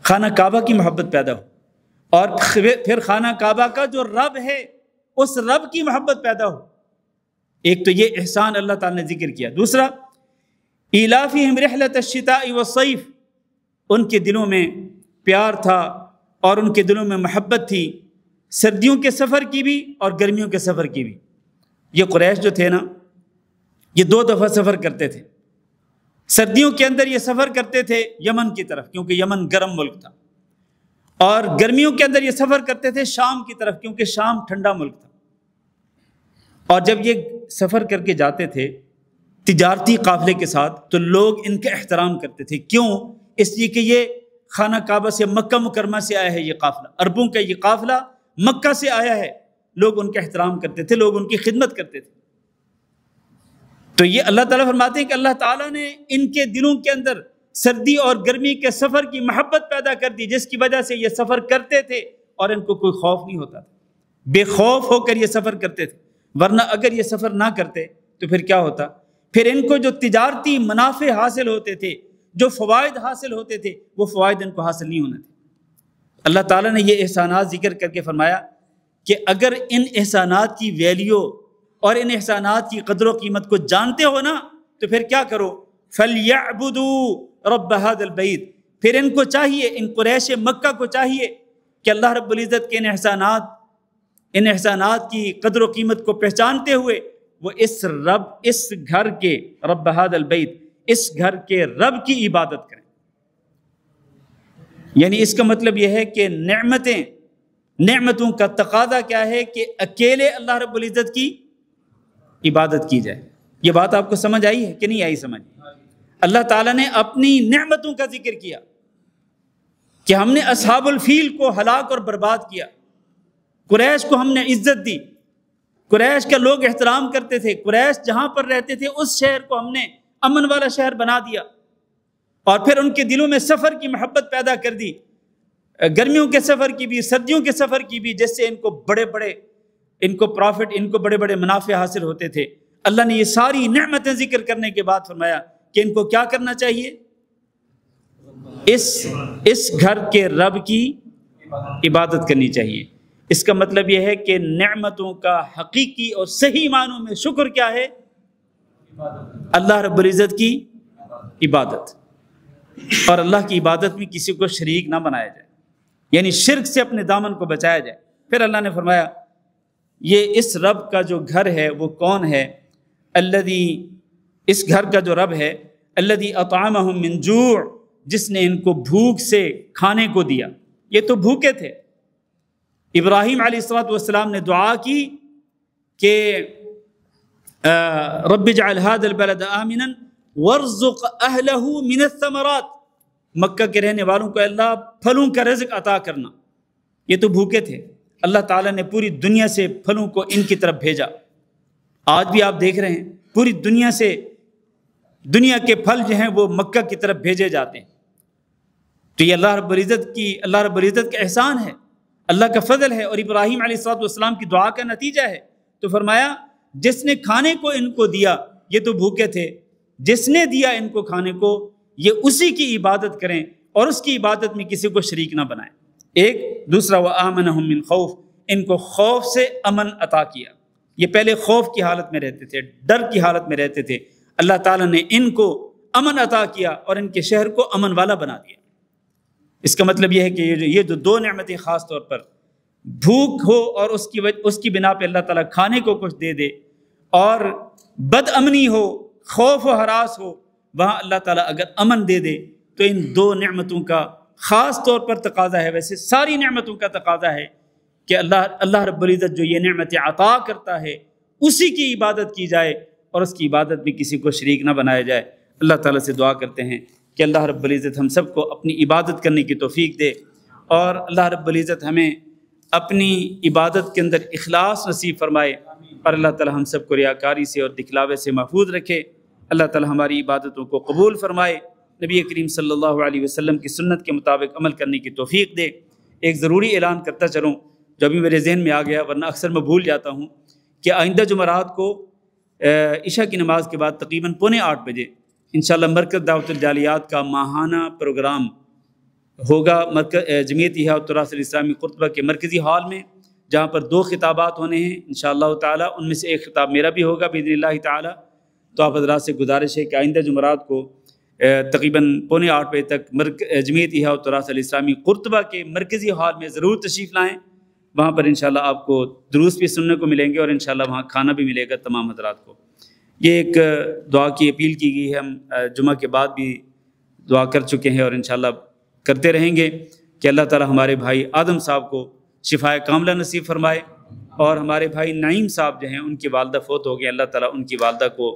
خانہ کعبہ کی محبت پیدا ہو، اور پھر خانہ کعبہ کا جو رب ہے اس رب کی محبت پیدا ہو۔ ایک تو یہ احسان اللہ تعالیٰ نے ذکر کیا۔ دوسرا، ایلافہم رحلۃ الشتاء والصیف، ان کے دلوں میں پیار تھا اور ان کے دلوں میں محبت تھی، سردیوں کے سفر کی بھی اور گرمیوں کے سفر کی بھی۔ یہ قریش جو تھے نا، یہ 2 دفعہ سفر کرتے تھے۔ سردیوں کے اندر یہ سفر کرتے تھے یمن کی طرف، کیونکہ یمن گرم ملک تھا، اور گرمیوں کے اندر یہ سفر کرتے تھے شام کی طرف، کیونکہ شام ٹھنڈا ملک تھا۔ اور جب یہ سفر کر کے جاتے تھے تجارتی قافلے کے ساتھ، تو لوگ ان کا احترام کرتے تھے۔ کیوں؟ اس لیے کہ یہ خانہ کعبہ سے، مکہ مکرمہ سے آیا ہے، یہ قافلہ عربوں کا، یہ قافلہ مکہ سے آیا ہے، لوگ ان کا احترام کرتے تھے، لوگ ان کی خدمت کرتے تھے۔ تو یہ اللہ تعالیٰ فرماتے ہیں کہ اللہ تعالیٰ نے ان کے دلوں کے اندر سردی اور گرمی کے سفر کی محبت پیدا کر دی، جس کی وجہ سے یہ سفر کرتے تھے اور ان کو کوئی خوف نہیں ہوتا تھا، بے خوف ہو کر یہ سفر کرتے تھے۔ ورنہ اگر یہ سفر نہ کرتے تو پھر کیا ہوتا؟ پھر ان کو جو تجارتی منافع حاصل ہوتے تھے، جو فوائد حاصل ہوتے تھے، وہ فوائد ان کو حاصل نہیں ہونے تھے۔ اللہ تعالیٰ نے یہ احسانات ذکر کر کے فرمایا کہ اگر ان احسانات کی ویلیو اور ان احسانات کی قدر و قیمت کو جانتے ہو نا، تو پھر کیا کرو؟ فَلْيَعْبُدُوا رَبَّ هَذَا الْبَيْتِ، پھر ان کو چاہیے، ان قریش مکہ کو چاہیے کہ اللہ رب العزت کے ان احسانات کی قدر و قیمت کو پہچانتے ہوئے وہ اس گھر کے رب هذا البیت، اس گھر کے رب کی عبادت کریں۔ یعنی اس کا مطلب یہ ہے کہ نعمتوں کا تقاضا کیا ہے کہ اکیلے اللہ رب العزت کی عبادت کی جائے۔ یہ بات آپ کو سمجھ آئی ہے کہ نہیں آئی سمجھ؟ اللہ تعالیٰ نے اپنی نعمتوں کا ذکر کیا کہ ہم نے اصحاب الفیل کو ہلاک اور برباد کیا، قریش کو ہم نے عزت دی، قریش کا لوگ احترام کرتے تھے، قریش جہاں پر رہتے تھے اس شہر کو ہم نے امن والا شہر بنا دیا، اور پھر ان کے دلوں میں سفر کی محبت پیدا کر دی، گرمیوں کے سفر کی بھی، سردیوں کے سفر کی بھی، جس سے ان کو پروفٹ، ان کو بڑے بڑے منافع حاصل ہوتے تھے۔ اللہ نے یہ ساری نعمتیں ذکر کرنے کے بعد فرمایا کہ ان کو کیا کرنا چاہیے؟ اس گھر کے رب کی عبادت کرنی چاہیے۔ اس کا مطلب یہ ہے کہ نعمتوں کا حقیقی اور صحیح معنوں میں شکر کیا ہے؟ اللہ رب العزت کی عبادت، اور اللہ کی عبادت میں کسی کو شریک نہ بنایا جائے، یعنی شرک سے اپنے دامن کو بچایا جائے۔ پھر اللہ نے فرمایا یہ اس رب کا جو گھر ہے وہ کون ہے؟ الذی، اس گھر کا جو رب ہے، الذی اطعمہم من جوع جس نے ان کو بھوک سے کھانے کو دیا۔ یہ تو بھوکے تھے۔ ابراہیم علیہ السلام نے دعا کی کہ رب اجعل هذا البلد آمنا وارزق اہلہ من الثمرات، مکہ کے رہنے والوں کو اللہ پھلوں کا رزق عطا کرنا۔ یہ تو بھوکے تھے، اللہ تعالیٰ نے پوری دنیا سے پھلوں کو ان کی طرف بھیجا۔ آج بھی آپ دیکھ رہے ہیں پوری دنیا سے دنیا کے پھل جو ہیں وہ مکہ کی طرف بھیجے جاتے ہیں۔ تو یہ اللہ رب العزت کا احسان ہے، اللہ کا فضل ہے، اور ابراہیم علیہ السلام کی دعا کا نتیجہ ہے۔ تو فرمایا جس نے کھانے کو ان کو دیا، یہ تو بھوکے تھے، جس نے دیا ان کو کھانے کو، یہ اسی کی عبادت کریں اور اس کی عبادت میں کسی کو شریک نہ بنائیں۔ ایک دوسرا وآمنہم من خوف، ان کو خوف سے امن عطا کیا۔ یہ پہلے خوف کی حالت میں رہتے تھے، ڈر کی حالت میں رہتے تھے، اللہ تعالیٰ نے ان کو امن عطا کیا اور ان کے شہر کو امن والا بنا دیا۔ اس کا مطلب یہ ہے کہ یہ جو دو نعمتیں خاص طور پر بھوک ہو اور اس کی بنا پہ اللہ تعالیٰ کھانے کو کچھ دے دے، اور بد امنی ہو، خوف و ہراس ہو، وہاں اللہ تعالیٰ اگر امن دے دے تو ان دو نعمتوں کا خاص طور پر تقاضا ہے۔ ویسے ساری نعمتوں کا تقاضا ہے کہ اللہ رب العزت جو یہ نعمتیں عطا کرتا ہے اسی کی عبادت کی جائے اور اس کی عبادت میں کسی کو شریک نہ بنایا جائے۔ اللہ تعالیٰ سے دعا کرتے ہیں کہ اللہ رب العزت ہم سب کو اپنی عبادت کرنے کی توفیق دے، اور اللہ رب العزت ہمیں اپنی عبادت کے اندر اخلاص نصیب فرمائے، اور اللہ تعالیٰ ہم سب کو ریاکاری سے اور دکھلاوے سے محفوظ رکھے۔ اللہ تعالیٰ ہماری عبادتوں کو قبول فرمائے، نبی کریم صلی اللہ علیہ وسلم کی سنت کے مطابق عمل کرنے کی توفیق دے۔ ایک ضروری اعلان کرتا چلوں جو ابھی میرے ذہن میں آ گیا، ورنہ اکثر میں بھول جاتا ہوں، کہ آئندہ جمعرات کو عشاء کی نماز کے بعد تقریباً 7:45 بجے انشاءاللہ مرکز دعوت الجالیات کا ماہانہ پروگرام ہوگا جمعیت احیاء التراث الاسلامی قرطبہ کے مرکزی ہال میں، جہاں پر 2 خطابات ہونے ہیں انشاءاللہ تعالی۔ ان میں سے ایک خطاب میرا بھی ہوگا باذن اللہ تعالی۔ تو آپ حضرات سے گزارش ہے کہ آئندہ جمعرات کو تقریباً 7:45 بجے تک جمعیت احیاء التراث الاسلامی قرطبہ کے مرکزی ہال میں ضرور تشریف لائیں۔ وہاں پر انشاءاللہ آپ کو دروس بھی سننے کو ملیں گے، اور انشاءاللہ وہاں کھانا بھی ملے گا تمام حضرات کو۔ یہ ایک دعا کی اپیل کی گئی ہے، ہم جمعہ کے بعد بھی دعا کر چکے ہیں اور انشاءاللہ کرتے رہیں گے کہ اللہ تعالی ہمارے بھائی آدم صاحب کو شفائے کاملہ نصیب فرمائے، اور ہمارے بھائی نعیم صاحب جو ہیں ان کی والدہ فوت ہو گئے، اللہ تعالیٰ ان کی والدہ کو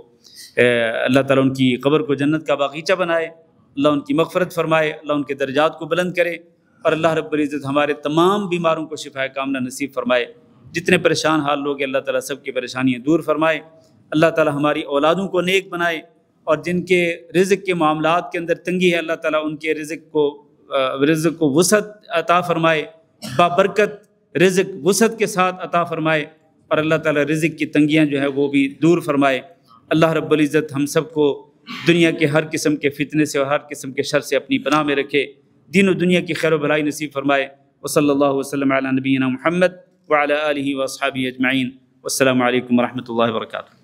اللہ تعالیٰ ان کی قبر کو جنت کا باغیچہ بنائے، اللہ ان کی مغفرت فرمائے، اللہ ان کے درجات کو بلند کرے، اور اللہ رب العزت ہمارے تمام بیماروں کو شفائے کاملہ نصیب فرمائے۔ جتنے پریشان حال لوگ ہیں اللہ تعالیٰ سب کی پریشانیاں دور فرمائے، اللہ تعالیٰ ہماری اولادوں کو نیک بنائے، اور جن کے رزق کے معاملات کے اندر تنگی ہے اللہ تعالیٰ ان کے رزق کو وسعت عطا فرمائے، بابرکت رزق وسعت کے ساتھ عطا فرمائے، اور اللہ تعالیٰ رزق کی تنگیاں جو ہے وہ بھی دور فرمائے۔ اللہ رب العزت ہم سب کو دنیا کے ہر قسم کے فتنے سے اور ہر قسم کے شر سے اپنی پناہ میں رکھے، دین و دنیا کی خیر و بھلائی نصیب فرمائے۔ وصلی اللہ وسلم علی نبینا محمد وعلی آلہ واصحابہ اجمعین، والسلام علیکم ورحمۃ اللہ وبرکاتہ۔